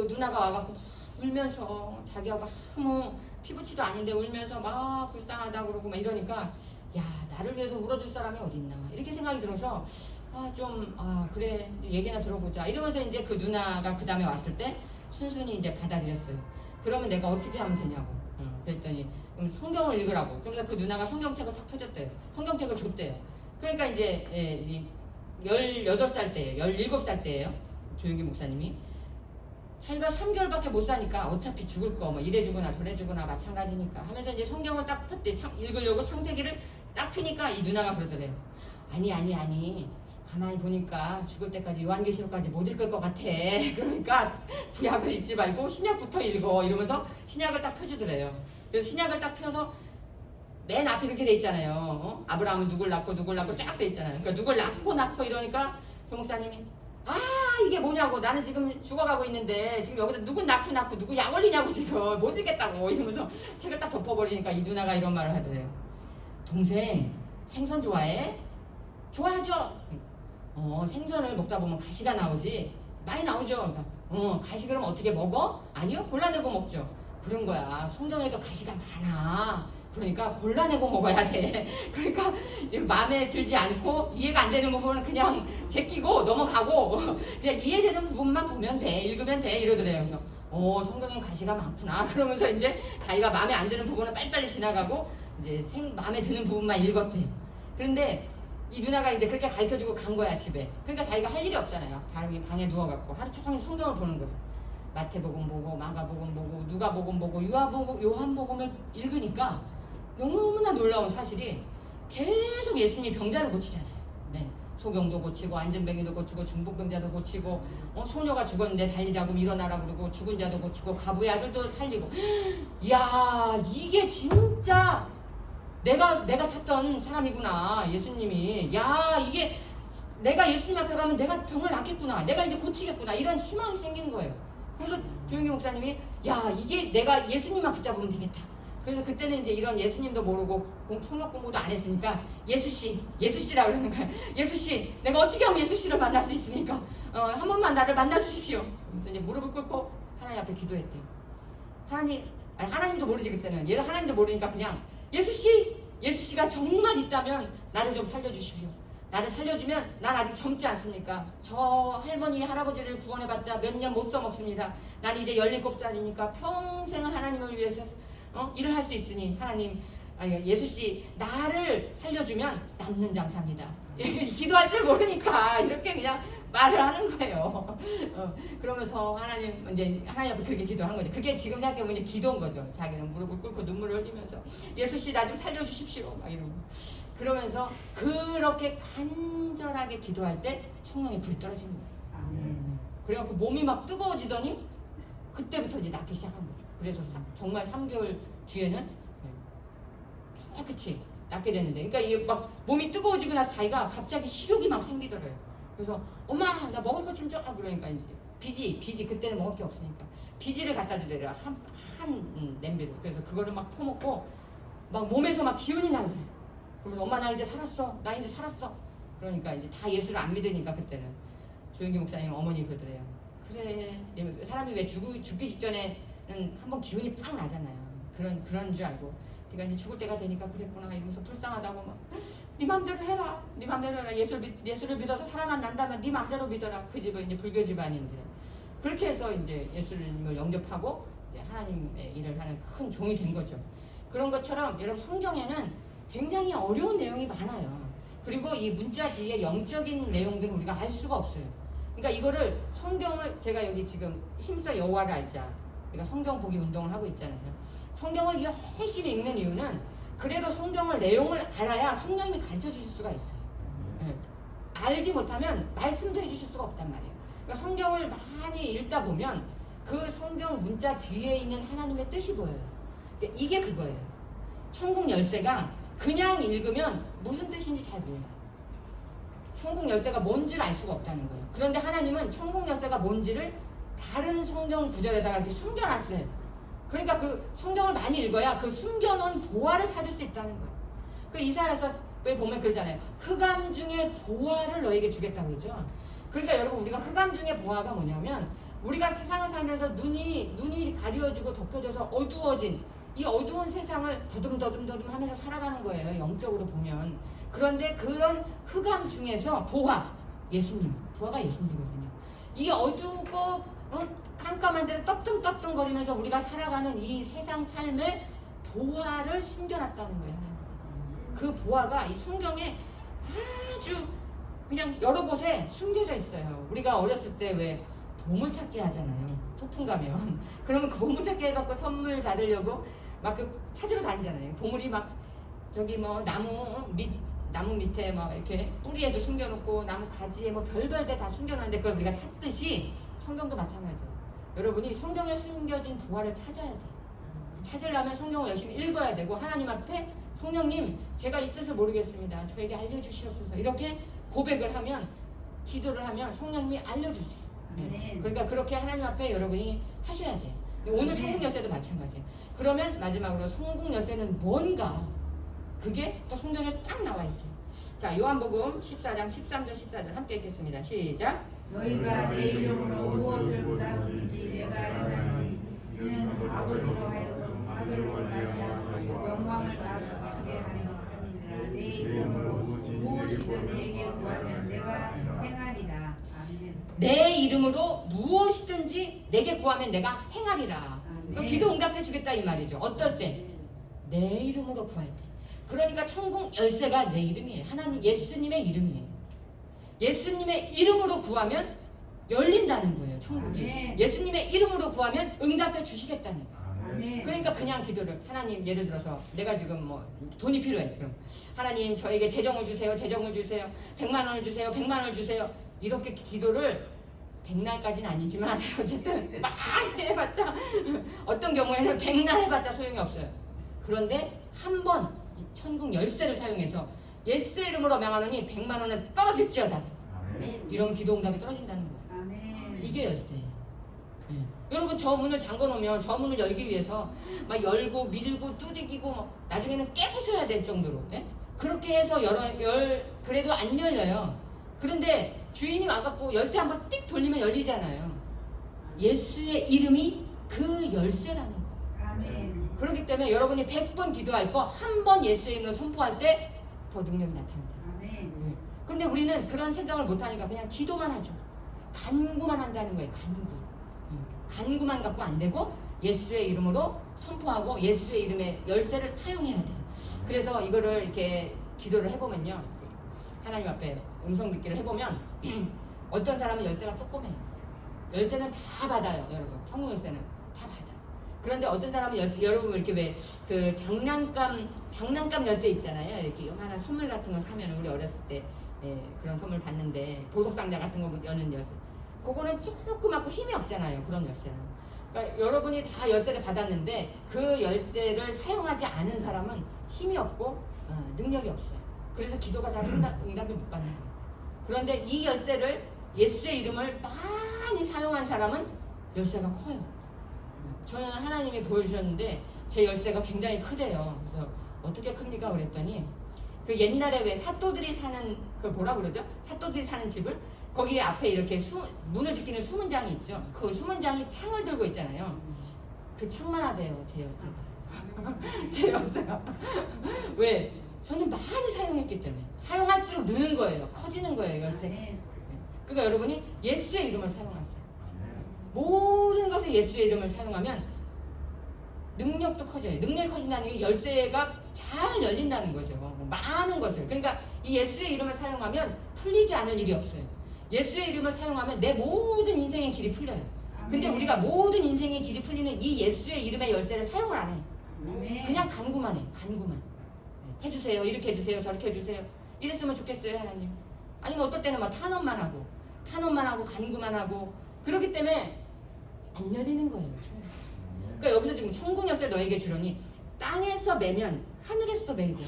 Speaker 1: 누나가 와갖고 막 울면서 자기하고 아무 피부치도 아닌데 울면서 막 불쌍하다 그러고 막 이러니까 야, 나를 위해서 울어줄 사람이 어딨나 이렇게 생각이 들어서 그래 얘기나 들어보자 이러면서 이제 그 누나가 그 다음에 왔을 때 순순히 이제 받아들였어요. 그러면 내가 어떻게 하면 되냐고. 그랬더니 성경을 읽으라고. 그래서 그 누나가 성경책을 탁 펴줬대요. 성경책을 줬대요. 그러니까 이제 18살 때예요. 17살 때예요. 조용기 목사님이 자기가 3개월밖에 못 사니까 어차피 죽을 거 뭐 이래 주거나 저래 주거나 마찬가지니까 하면서 이제 성경을 딱 폈대. 읽으려고 창세기를 딱 펴니까 이 누나가 그러더래요. 아니 가만히 보니까 죽을 때까지 요한계시록까지 못 읽을 것 같아. 그러니까 구약을 읽지 말고 신약부터 읽어 이러면서 신약을 딱 펴주더래요. 그래서 신약을 딱 펴서 맨 앞에 이렇게 돼 있잖아요. 아브라함은 누굴 낳고 쫙 돼 있잖아요. 그러니까 누굴 낳고 이러니까 조 목사님이 이게 뭐냐고. 나는 지금 죽어가고 있는데 지금 여기다 누굴 낳고 누구 약 올리냐고 지금 못 읽겠다고 이러면서 책을 딱 덮어버리니까 이 누나가 이런 말을 하더래요. 동생 생선 좋아해? 좋아하죠. 생선을 먹다 보면 가시가 나오지. 많이 나오죠. 그러니까, 가시 그럼 어떻게 먹어? 아니요, 골라내고 먹죠. 그런 거야. 성경에도 가시가 많아. 그러니까 골라내고 먹어야 돼. 그러니까 마음에 들지 않고 이해가 안 되는 부분은 그냥 제끼고 넘어가고 그냥 이해되는 부분만 보면 돼. 읽으면 돼. 이러더래요. 그래서 성경엔 가시가 많구나. 그러면서 이제 자기가 마음에 안 드는 부분은 빨리빨리 지나가고 이제 마음에 드는 부분만 읽었대. 그런데 이 누나가 이제 그렇게 가르쳐주고 간 거야, 집에. 그러니까 자기가 할 일이 없잖아요. 방에 누워갖고 하루 종일 성경을 보는 거예요. 마태복음 보고 마가복음 보고 누가복음 보고 요한복음을 읽으니까 너무나 놀라운 사실이 계속 예수님이 병자를 고치잖아요. 네. 소경도 고치고 안전뱅이도 고치고 중풍병자도 고치고 소녀가 죽었는데 달리라고 일어나라고 그러고 죽은 자도 고치고 가부의 아들도 살리고. 이야, 이게 진짜 내가 찾던 사람이구나. 예수님이. 야, 이게 내가 예수님 앞에 가면 내가 병을 낫겠구나. 내가 이제 고치겠구나. 이런 희망이 생긴 거예요. 그래서 조용기 목사님이 이게 내가 예수님만 붙잡으면 되겠다. 그래서 그때는 이제 이런 예수님도 모르고 성경 공부도 안 했으니까 예수씨라고 그러는 거야. 예수씨, 내가 어떻게 하면 예수씨를 만날 수 있습니까? 한 번만 나를 만나주십시오. 그래서 이제 무릎을 꿇고 하나님 앞에 기도했대요. 하나님도 모르지 그때는. 얘가 하나님도 모르니까 그냥 예수씨가 정말 있다면 나를 좀 살려주십시오. 나를 살려주면 난 아직 젊지 않습니까? 저 할머니 할아버지를 구원해봤자 몇 년 못 써먹습니다. 난 이제 17살이니까 평생을 하나님을 위해서 일을 할 수 있으니 예수씨 나를 살려주면 남는 장사입니다. 기도할 줄 모르니까 이렇게 그냥 말을 하는 거예요. 그러면서 하나님 앞에 그렇게 기도한 거죠. 그게 지금 생각해보면 이제 기도인 거죠. 자기는 무릎을 꿇고 눈물을 흘리면서 예수씨 나 좀 살려주십시오 막 이러고. 그러면서 그렇게 간절하게 기도할 때 성령의 불이 떨어지는 거예요. 그래갖고 몸이 막 뜨거워지더니 그때부터 이제 낫기 시작한 거죠. 그래서 정말 3개월 뒤에는 깨끗이 낫게 됐는데, 그러니까 이게 막 몸이 뜨거워지고 나서 자기가 갑자기 식욕이 막 생기더래요. 그래서 엄마 나 먹을 것 좀 줘. 그러니까 이제 비지 그때는 먹을 게 없으니까 비지를 갖다 주더래요. 한 냄비로. 그래서 그거를 막 퍼먹고 막 몸에서 막 기운이 나더래. 그러면서 엄마 나 이제 살았어. 그러니까 이제 다 예수를 안 믿으니까 그때는 조영기 목사님 어머니 그러더래요. 그래 사람이 왜 죽기 직전에는 한번 기운이 팍 나잖아요. 그런 줄 알고 네가 이제 죽을 때가 되니까 그랬구나 이러면서 불쌍하다고 막 네 맘대로 해라. 예수를 믿어서 사랑만 난다면 네 맘대로 믿어라. 그 집은 이제 불교 집안인데 그렇게 해서 이제 예수님을 영접하고 이제 하나님의 일을 하는 큰 종이 된 거죠. 그런 것처럼 여러분 성경에는 굉장히 어려운 내용이 많아요. 그리고 이 문자 뒤에 영적인 내용들은 우리가 알 수가 없어요. 그러니까 이거를 성경을 제가 여기 지금 힘써 여호와를 알자. 우리가 성경 보기 운동을 하고 있잖아요. 성경을 열심히 읽는 이유는 그래도 성경을 내용을 알아야 성령님이 가르쳐 주실 수가 있어요. 네. 알지 못하면 말씀도 해주실 수가 없단 말이에요. 그러니까 성경을 많이 읽다 보면 그 성경 문자 뒤에 있는 하나님의 뜻이 보여요. 그러니까 이게 그거예요. 천국 열쇠가 그냥 읽으면 무슨 뜻인지 잘 몰라요. 천국 열쇠가 뭔지를 알 수가 없다는 거예요. 그런데 하나님은 천국 열쇠가 뭔지를 다른 성경 구절에다가 이렇게 숨겨놨어요. 그러니까 그 성경을 많이 읽어야 그 숨겨놓은 보화를 찾을 수 있다는 거예요. 그 이사야서 왜 보면 그러잖아요. 흑암 중에 보화를 너에게 주겠다고 그러죠. 그러니까 여러분 우리가 흑암 중에 보화가 뭐냐면 우리가 세상을 살면서 눈이 가려지고 덮여져서 어두워진 이 어두운 세상을 더듬 하면서 살아가는 거예요. 영적으로 보면. 그런데 그런 흑암 중에서 보화가 예수님이거든요. 이게 어두우고 깜깜한 데를 떠뚱떠뚱거리면서 우리가 살아가는 이 세상 삶의 보화를 숨겨놨다는 거예요. 그 보화가 이 성경에 아주 그냥 여러 곳에 숨겨져 있어요. 우리가 어렸을 때 왜 보물찾기 하잖아요. 소풍 가면 그러면 그 보물찾기 해갖고 선물 받으려고 막 그 찾으러 다니잖아요. 보물이 막 저기 뭐 나무 밑에 막 이렇게 뿌리에도 숨겨놓고 나무 가지에 뭐 별별 데 다 숨겨놨는데 그걸 우리가 찾듯이 성경도 마찬가지예요. 여러분이 성경에 숨겨진 보화를 찾아야 돼요. 찾으려면 성경을 열심히 읽어야 되고 하나님 앞에 성령님 제가 이 뜻을 모르겠습니다. 저에게 알려주시옵소서. 이렇게 고백을 하면 기도를 하면 성령님이 알려주세요. 네. 그러니까 그렇게 하나님 앞에 여러분이 하셔야 돼요. 오늘 천국 열쇠도 마찬가지예요. 그러면 마지막으로 천국 열쇠는 뭔가 그게 또 성경에 딱 나와 있어요. 자, 요한복음 14장 13절 14절 함께 읽겠습니다. 시작.
Speaker 2: 너희가 내 이름으로 무엇을 구하든지 내가 행하니 이는 아버지로 하여금 아들로 말미암아 영광을 다 주시게 하려 함이니라. 내 이름으로 무엇이든 내게 구하면 내가 행하리라. 아멘.
Speaker 1: 내 이름으로 무엇이든지 내게 구하면 내가 행하리라. 그러니까 기도 응답해 주겠다 이 말이죠. 어떨 때? 내 이름으로 구할 때. 그러니까 천국 열쇠가 내 이름이에요. 하나님 예수님의 이름이에요. 예수님의 이름으로 구하면 열린다는 거예요. 천국이.
Speaker 2: 아멘.
Speaker 1: 예수님의 이름으로 구하면 응답해 주시겠다는 거예요.
Speaker 2: 아멘.
Speaker 1: 그러니까 그냥 기도를 하나님 예를 들어서 내가 지금 뭐 돈이 필요해. 그럼 하나님 저에게 재정을 주세요. 100만 원을 주세요. 100만 원을 주세요. 이렇게 기도를 100날까지는 아니지만 어쨌든 많이 해봤자 어떤 경우에는 100날 해봤자 소용이 없어요. 그런데 한 번 천국 열쇠를 사용해서 예수의 이름으로 명하노니 100만 원은 떨어질지어다. 이러면 기도 응답이 떨어진다는 거예요.
Speaker 2: 아멘.
Speaker 1: 이게 열쇠예요. 여러분 저 문을 잠궈놓으면 저 문을 열기 위해서 막 열고 밀고 두들기고 뭐 나중에는 깨부셔야 될 정도로 그렇게 해서 그래도 안 열려요. 그런데 주인이 와갖고 열쇠 한번 띡 돌리면 열리잖아요. 예수의 이름이 그 열쇠라는 거예요.
Speaker 2: 아멘.
Speaker 1: 그렇기 때문에 여러분이 100번 기도할 거 한 번 예수의 이름으로 선포할 때 더 능력이 나타난다.
Speaker 2: 아멘.
Speaker 1: 그런데 우리는 그런 생각을 못하니까 그냥 기도만 하죠. 간구만 한다는 거예요. 간구만 갖고 안 되고 예수의 이름으로 선포하고 예수의 이름의 열쇠를 사용해야 돼요. 그래서 이거를 이렇게 기도를 해보면요. 하나님 앞에 음성 듣기를 해보면 어떤 사람은 열쇠가 조그매요. 열쇠는 다 받아요. 여러분 천국 열쇠는 다 받아. 그런데 어떤 사람은 여러분 이렇게 왜 그 장난감 열쇠 있잖아요. 이렇게 하나 선물 같은 거 사면 우리 어렸을 때 그런 선물 받는데 보석 상자 같은 거 여는 열쇠. 그거는 조그맣고 힘이 없잖아요. 그런 열쇠는. 그러니까 여러분이 다 열쇠를 받았는데 그 열쇠를 사용하지 않은 사람은 힘이 없고 능력이 없어요. 그래서 기도가 잘 응답을 못 받는 거예요. 그런데 이 열쇠를 예수의 이름을 많이 사용한 사람은 열쇠가 커요. 저는 하나님이 보여주셨는데 제 열쇠가 굉장히 크대요. 그래서 어떻게 큽니까? 그랬더니 그 옛날에 왜 사또들이 사는 그걸 뭐라 그러죠? 사또들이 사는 집을 거기 앞에 이렇게 문을 지키는 수문장이 있죠. 그 수문장이 창을 들고 있잖아요. 그 창만 하대요. 제 열쇠가. 제 열쇠가. 왜? 저는 많이 사용했기 때문에 사용할수록 느는 거예요. 커지는 거예요. 열쇠가. 그러니까 여러분이 예수의 이름을 사용하세요. 모든 것에 예수의 이름을 사용하면 능력도 커져요. 능력이 커진다는 게 열쇠가 잘 열린다는 거죠. 많은 것을. 그러니까 이 예수의 이름을 사용하면 풀리지 않을 일이 없어요. 예수의 이름을 사용하면 내 모든 인생의 길이 풀려요. 근데 우리가 모든 인생의 길이 풀리는 이 예수의 이름의 열쇠를 사용을 안 해요. 그냥 간구만 해. 간구만. 해주세요. 이렇게 해주세요. 저렇게 해주세요. 이랬으면 좋겠어요. 하나님. 아니면 어떨 때는 막 탄원만 하고 간구만 하고 그렇기 때문에 안 열리는 거예요. 그러니까 여기서 지금 천국 열쇠를 너에게 주려니 땅에서 매면 하늘에서도 매이고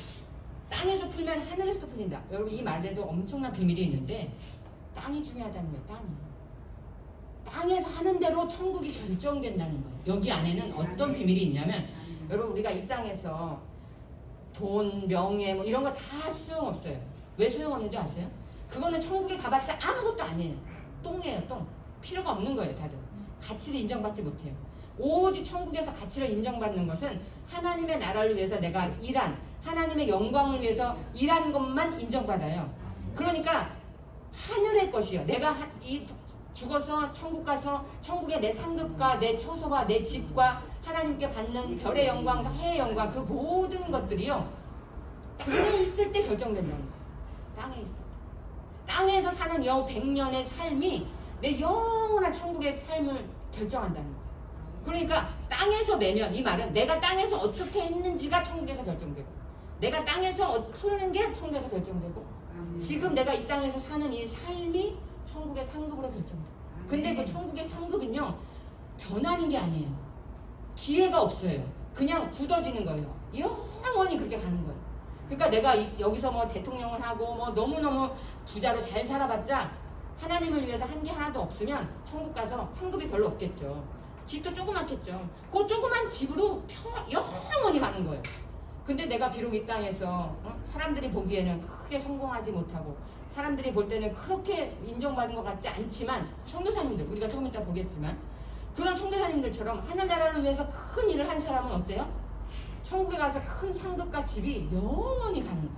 Speaker 1: 땅에서 풀면 하늘에서도 풀린다. 여러분 이 말에도 엄청난 비밀이 있는데 땅이 중요하다는 거예요. 땅에서 하는 대로 천국이 결정된다는 거예요. 여기 안에는 어떤 비밀이 있냐면 여러분 우리가 이 땅에서 돈, 명예 뭐 이런 거 다 소용없어요. 왜 소용없는지 아세요? 그거는 천국에 가봤자 아무것도 아니에요. 똥이에요. 똥. 필요가 없는 거예요. 다들. 가치를 인정받지 못해요. 오직 천국에서 가치를 인정받는 것은 하나님의 나라를 위해서 내가 일한 하나님의 영광을 위해서 일한 것만 인정받아요. 그러니까 하늘의 것이요. 내가 죽어서 천국 가서 천국의 내 상급과 내 처소와 내 집과 하나님께 받는 별의 영광과 해의 영광 그 모든 것들이요. 땅에 있을 때 결정된다는 거예요. 땅에 있을 때. 땅에서 사는 100년의 삶이 내 영원한 천국의 삶을 결정한다는 거예요. 그러니까 땅에서 매면 이 말은 내가 땅에서 어떻게 했는지가 천국에서 결정되고 내가 땅에서 푸는 게 천국에서 결정되고 지금 내가 이 땅에서 사는 이 삶이 천국의 상급으로 결정돼요. 근데 그 천국의 상급은요 변하는 게 아니에요. 기회가 없어요. 그냥 굳어지는 거예요. 영원히 그렇게 가는 거예요. 그러니까 내가 여기서 뭐 대통령을 하고 뭐 너무너무 부자로 잘 살아봤자 하나님을 위해서 한 게 하나도 없으면 천국 가서 상급이 별로 없겠죠. 집도 조그맣겠죠. 그 조그만 집으로 영원히 가는 거예요. 근데 내가 비록 이 땅에서 사람들이 보기에는 크게 성공하지 못하고 사람들이 볼 때는 그렇게 인정받은 것 같지 않지만 선교사님들 우리가 조금 이따 보겠지만 그런 선교사님들처럼 하늘나라를 위해서 큰 일을 한 사람은 어때요? 천국에 가서 큰 상급과 집이 영원히 가는 거예요.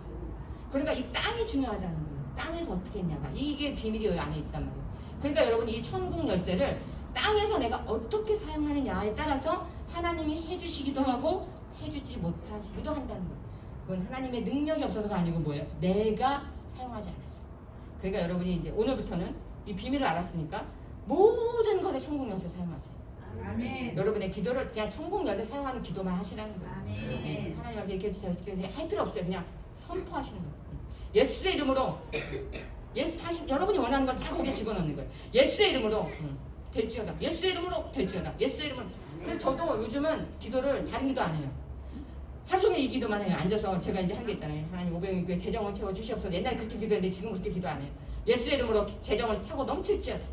Speaker 1: 그러니까 이 땅이 중요하다는 거예요. 땅에서 어떻게 했냐가 이게 비밀이 여기 안에 있단 말이에요. 그러니까 여러분 이 천국 열쇠를 땅에서 내가 어떻게 사용하느냐에 따라서 하나님이 해주시기도 하고 해주지 못하시기도 한다는 거예요. 그건 하나님의 능력이 없어서가 아니고 뭐예요? 내가 사용하지 않았어. 그러니까 여러분이 이제 오늘부터는 이 비밀을 알았으니까 모든 것에 천국 열쇠 사용하세요.
Speaker 2: 아멘.
Speaker 1: 여러분의 기도를 그냥 천국 열쇠 사용하는 기도만 하시라는 거예요.
Speaker 2: 아멘.
Speaker 1: 네, 하나님한테 이렇게 해주세요. 할 필요 없어요. 그냥 선포하시는 거예요. 예수의 이름으로 다시 여러분이 원하는 걸 다 거기에 집어넣는 거예요. 예수의 이름으로 될지어다. 예수의 이름으로 될지어다. 예수의 이름으로. 그래서 저도 요즘은 기도를 다른 기도 안 해요. 하루 종일 이 기도만 해요. 앉아서 제가 이제 한 게 있잖아요. 하나님 오병이교회 재정을 채워 주시옵소서. 옛날에 그렇게 기도했는데 지금 그렇게 기도 안 해요. 예수의 이름으로 재정을 차고 넘칠지어다.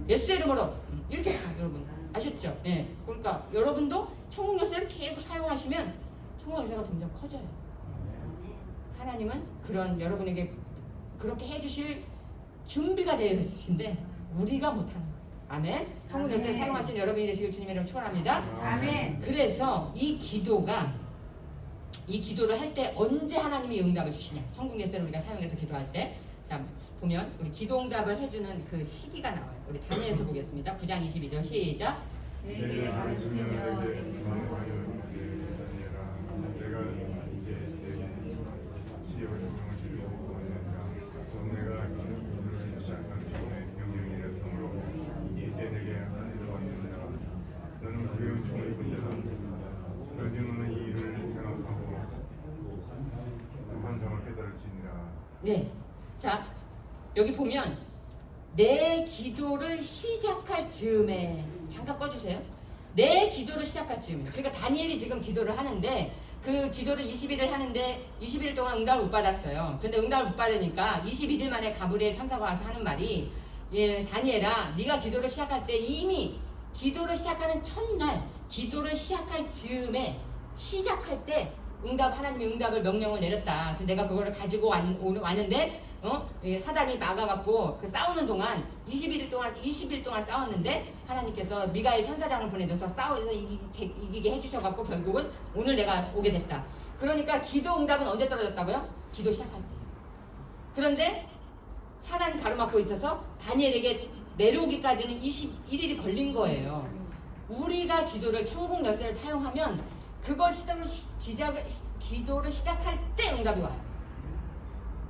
Speaker 1: 예수의 이름으로 이렇게 해요, 여러분. 아셨죠? 네. 그러니까 여러분도 천국 열쇠를 계속 사용하시면 천국 열쇠가 점점 커져요. 하나님은 그런 여러분에게 그렇게 해주실 준비가 되어 있으신데 우리가 못하는 거예요. 아멘. 천국 열쇠를 사용하신 여러분이 되시길 주님의 이름으로 축원합니다.
Speaker 2: 아멘.
Speaker 1: 그래서 이 기도를 할 때 언제 하나님이 응답을 주시냐? 천국 열쇠를 우리가 사용해서 기도할 때, 자 보면 우리 기도 응답을 해주는 그 시기가 나와요. 우리 다니엘서 보겠습니다. 9장 22절 시작.
Speaker 2: 내게 가르치며
Speaker 1: 네. 자, 여기 보면 내 기도를 시작할 즈음에 잠깐 꺼주세요. 내 기도를 시작할 즈음에. 그러니까 다니엘이 지금 기도를 하는데 그 기도를 20일을 하는데 20일 동안 응답을 못 받았어요. 근데 응답을 못 받으니까 21일 만에 가브리엘 천사가 와서 하는 말이 다니엘아, 네가 기도를 시작할 때 이미 기도를 시작하는 첫날, 기도를 시작할 즈음에 시작할 때 하나님이 응답을 명령을 내렸다. 그래서 내가 그거를 가지고 왔는데 이게 사단이 막아갖고 그 싸우는 동안 20일 동안 싸웠는데 하나님께서 미가엘 천사장을 보내줘서 싸워서 이기게 해주셔갖고 결국은 오늘 내가 오게 됐다. 그러니까 기도 응답은 언제 떨어졌다고요? 기도 시작할 때. 그런데 사단이 가로막고 있어서 다니엘에게 내려오기까지는 21일이 걸린 거예요. 우리가 기도를 천국 열쇠를 사용하면 그걸 기도를 시작할 때 응답이 와요.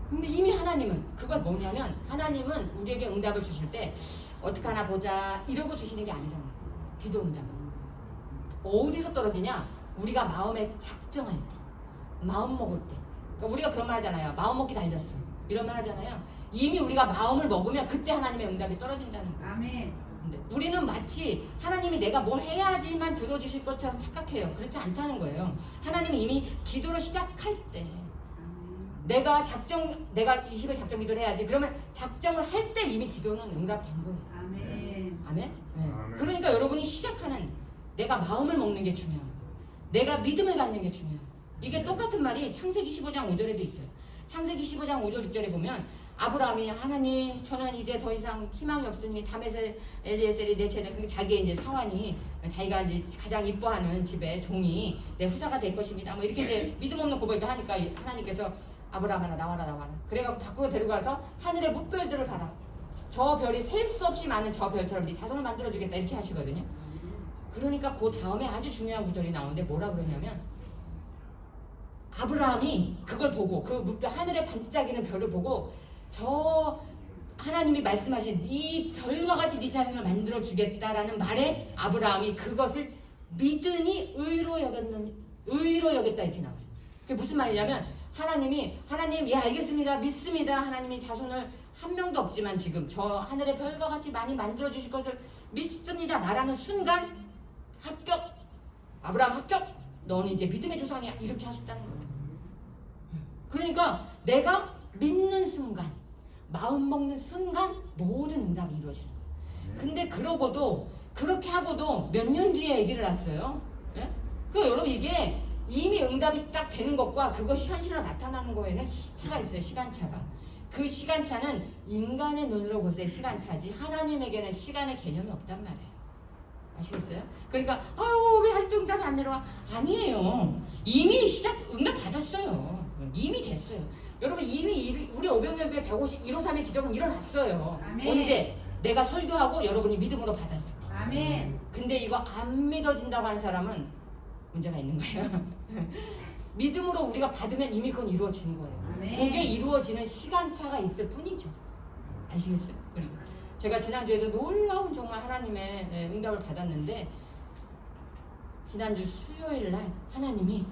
Speaker 1: 근데 이미 하나님은 그걸 뭐냐면 하나님은 우리에게 응답을 주실 때 어떻게 하나 보자 이러고 주시는 게 아니잖아요. 기도 응답은 어디서 떨어지냐? 우리가 마음에 작정할 때, 마음 먹을 때. 그러니까 우리가 그런 말 하잖아요. 마음 먹기 달렸어. 이런 말 하잖아요. 이미 우리가 마음을 먹으면 그때 하나님의 응답이 떨어진다는 거예요.
Speaker 2: 아멘.
Speaker 1: 근데 우리는 마치 하나님이 내가 뭘 해야지만 들어주실 것처럼 착각해요. 그렇지 않다는 거예요. 하나님은 이미 기도를 시작할 때 내가 20일 작정 기도를 해야지. 그러면 작정을 할 때 이미 기도는 응답된 거예요.
Speaker 2: 아멘.
Speaker 1: 아멘? 네. 그러니까 여러분이 시작하는 내가 마음을 먹는 게 중요해요. 내가 믿음을 갖는 게 중요해요. 이게 똑같은 말이 창세기 15장 5절에도 있어요. 창세기 15장 5절 6절에 보면 아브라함이 하나님 저는 이제 더 이상 희망이 없으니 다메셀 엘리에셀이 내 제자, 그게 자기의 이제 사환이 자기가 이제 가장 이뻐하는 집에 종이 내 후사가 될 것입니다. 뭐 이렇게 이제 믿음 없는 고백을 하니까 하나님께서 아브라함아 나와라. 그래갖고 밖으로 데려가서 하늘의 뭇별들을 봐라. 저 별이 셀 수 없이 많은 저 별처럼 네 자손을 만들어주겠다 이렇게 하시거든요. 그러니까 그 다음에 아주 중요한 구절이 나오는데 뭐라 그러냐면 아브라함이 그걸 보고 그 뭇별 하늘에 반짝이는 별을 보고 저 하나님이 말씀하신 네 별과 같이 네 자손을 만들어 주겠다라는 말에 아브라함이 그것을 믿으니 의로 여겼다 이렇게 나와요. 그게 무슨 말이냐면 하나님 예 알겠습니다 믿습니다. 하나님이 자손을 한 명도 없지만 지금 저 하늘의 별과 같이 많이 만들어 주실 것을 믿습니다 말하는 순간 합격. 아브라함 합격. 너는 이제 믿음의 조상이야 이렇게 하셨다는 거예요. 그러니까 내가 믿는 순간 마음 먹는 순간 모든 응답이 이루어지는 거예요. 근데 그렇게 하고도 몇 년 뒤에 아기를 낳았어요. 예? 그러니까 여러분 이게 이미 응답이 딱 되는 것과 그것이 현실로 나타나는 거에는 시차가 있어요. 시간차가. 그 시간차는 인간의 눈으로 볼 때 시간차지 하나님에게는 시간의 개념이 없단 말이에요. 아시겠어요? 그러니까 아유 왜 아직도 응답이 안 내려와? 아니에요. 이미 응답 받았어요. 이미 됐어요. 여러분 이미 우리 오병이어교회 153의 기적은 일어났어요.
Speaker 2: 아멘.
Speaker 1: 언제? 내가 설교하고 여러분이 믿음으로 받았을 때.
Speaker 2: 아멘.
Speaker 1: 근데 이거 안 믿어진다고 하는 사람은 문제가 있는 거예요. 믿음으로 우리가 받으면 이미 그건 이루어지는 거예요.
Speaker 2: 아멘.
Speaker 1: 그게 이루어지는 시간차가 있을 뿐이죠. 아시겠어요? 제가 지난주에도 놀라운 정말 하나님의 응답을 받았는데 지난주 수요일 날 하나님이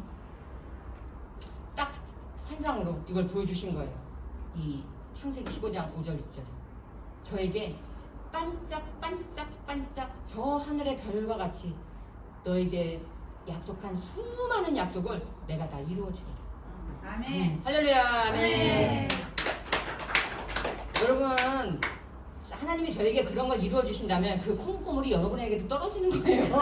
Speaker 1: 딱 환상으로 이걸 보여주신 거예요. 이 창세기 15장 5절 6절 저에게 반짝반짝반짝 저 하늘의 별과 같이 너에게 약속한 수많은 약속을 내가 다 이루어주리라.
Speaker 2: 아멘.
Speaker 1: 할렐루야. 아멘.
Speaker 2: 아멘.
Speaker 1: 여러분 하나님이 저에게 그런 걸 이루어주신다면 그 콩고물이 여러분에게도 떨어지는 거예요.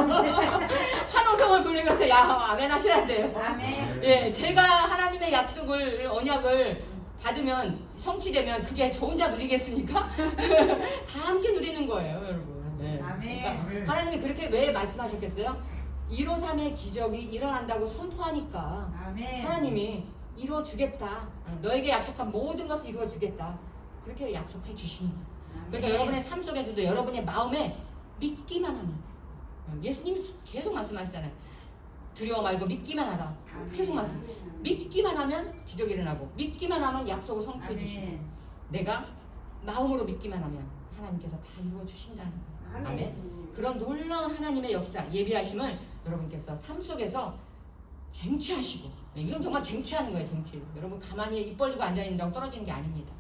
Speaker 1: 환호성을 부르면서 야 아멘 하셔야 돼요.
Speaker 2: 아멘.
Speaker 1: 예, 제가 하나님의 약속을 언약을 받으면 성취되면 그게 저 혼자 누리겠습니까? 다 함께 누리는 거예요, 여러분. 예.
Speaker 2: 아멘.
Speaker 1: 그러니까 하나님이 그렇게 왜 말씀하셨겠어요? 153의 기적이 일어난다고 선포하니까
Speaker 2: 아멘.
Speaker 1: 하나님이 이루어주겠다. 너에게 약속한 모든 것을 이루어주겠다. 그렇게 약속해 주시는 거예요. 그러니까
Speaker 2: 아멘.
Speaker 1: 여러분의 삶 속에서도 여러분의 마음에 믿기만 하면 예수님 계속 말씀하시잖아요. 두려워 말고 믿기만 하라. 계속 말씀. 믿기만 하면 기적이 일어나고 믿기만 하면 약속을 성취해 주시고
Speaker 2: 아멘.
Speaker 1: 내가 마음으로 믿기만 하면 하나님께서 다 이루어 주신다는 거예요. 아멘. 그런 놀라운 하나님의 역사 예비하심을 여러분께서 삶 속에서 쟁취하시고 이건 정말 쟁취하는 거예요. 쟁취. 여러분 가만히 입 벌리고 앉아있는다고 떨어지는 게 아닙니다.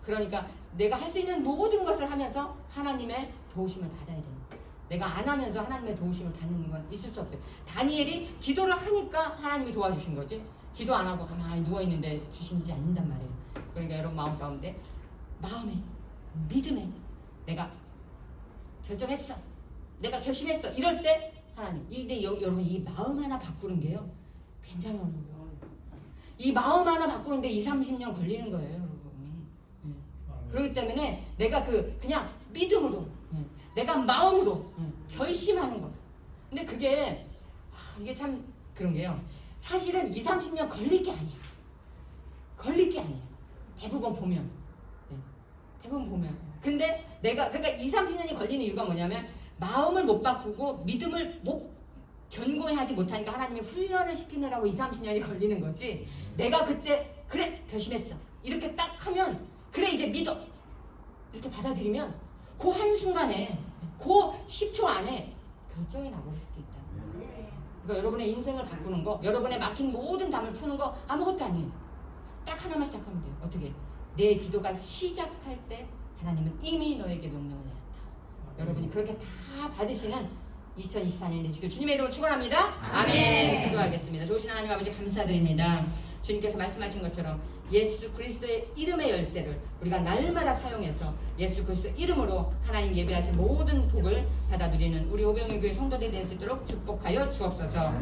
Speaker 1: 그러니까 내가 할 수 있는 모든 것을 하면서 하나님의 도우심을 받아야 됩니다. 내가 안 하면서 하나님의 도우심을 받는 건 있을 수 없어요. 다니엘이 기도를 하니까 하나님이 도와주신 거지 기도 안 하고 가만히 누워있는데 주시지 않는단 말이에요. 그러니까 여러분 마음 가운데 마음에 믿음에 내가 결정했어. 내가 결심했어. 이럴 때 하나님. 근데 여러분 이 마음 하나 바꾸는 게요. 굉장히 어려워요. 이 마음 하나 바꾸는데 20-30년 걸리는 거예요, 여러분. 그렇기 때문에 내가 그냥 믿음으로, 내가 마음으로 결심하는 거. 근데 그게 이게 참 그런 게요. 사실은 20-30년 걸릴 게 아니야. 걸릴 게 아니야. 대부분 보면. 대부분 보면. 근데 내가 그러니까 20-30년이 걸리는 이유가 뭐냐면 마음을 못 바꾸고 믿음을 못 견고히 하지 못하니까 하나님이 훈련을 시키느라고 20-30년이 걸리는 거지. 내가 그때 그래 결심했어. 이렇게 딱 하면 그래 이제 믿어. 이렇게 받아들이면 그 한순간에 그 10초 안에 결정이 나버릴 수도 있다. 그러니까 여러분의 인생을 바꾸는 거, 여러분의 막힌 모든 담을 푸는 거 아무것도 아니에요. 딱 하나만 시작하면 돼요. 어떻게? 내 기도가 시작할 때 하나님은 이미 너에게 명령을 내렸다. 여러분이 그렇게 다 받으시는 2024년이 되시길 주님의 이름으로 축원합니다. 아멘. 기도하겠습니다. 좋으신 하나님 아버지 감사드립니다. 주님께서 말씀하신 것처럼 예수 그리스도의 이름의 열쇠를 우리가 날마다 사용해서 예수 그리스도의 이름으로 하나님 예배하신 모든 복을 받아 누리는 우리 오병이교회 성도들이 될 수 있도록 축복하여 주옵소서.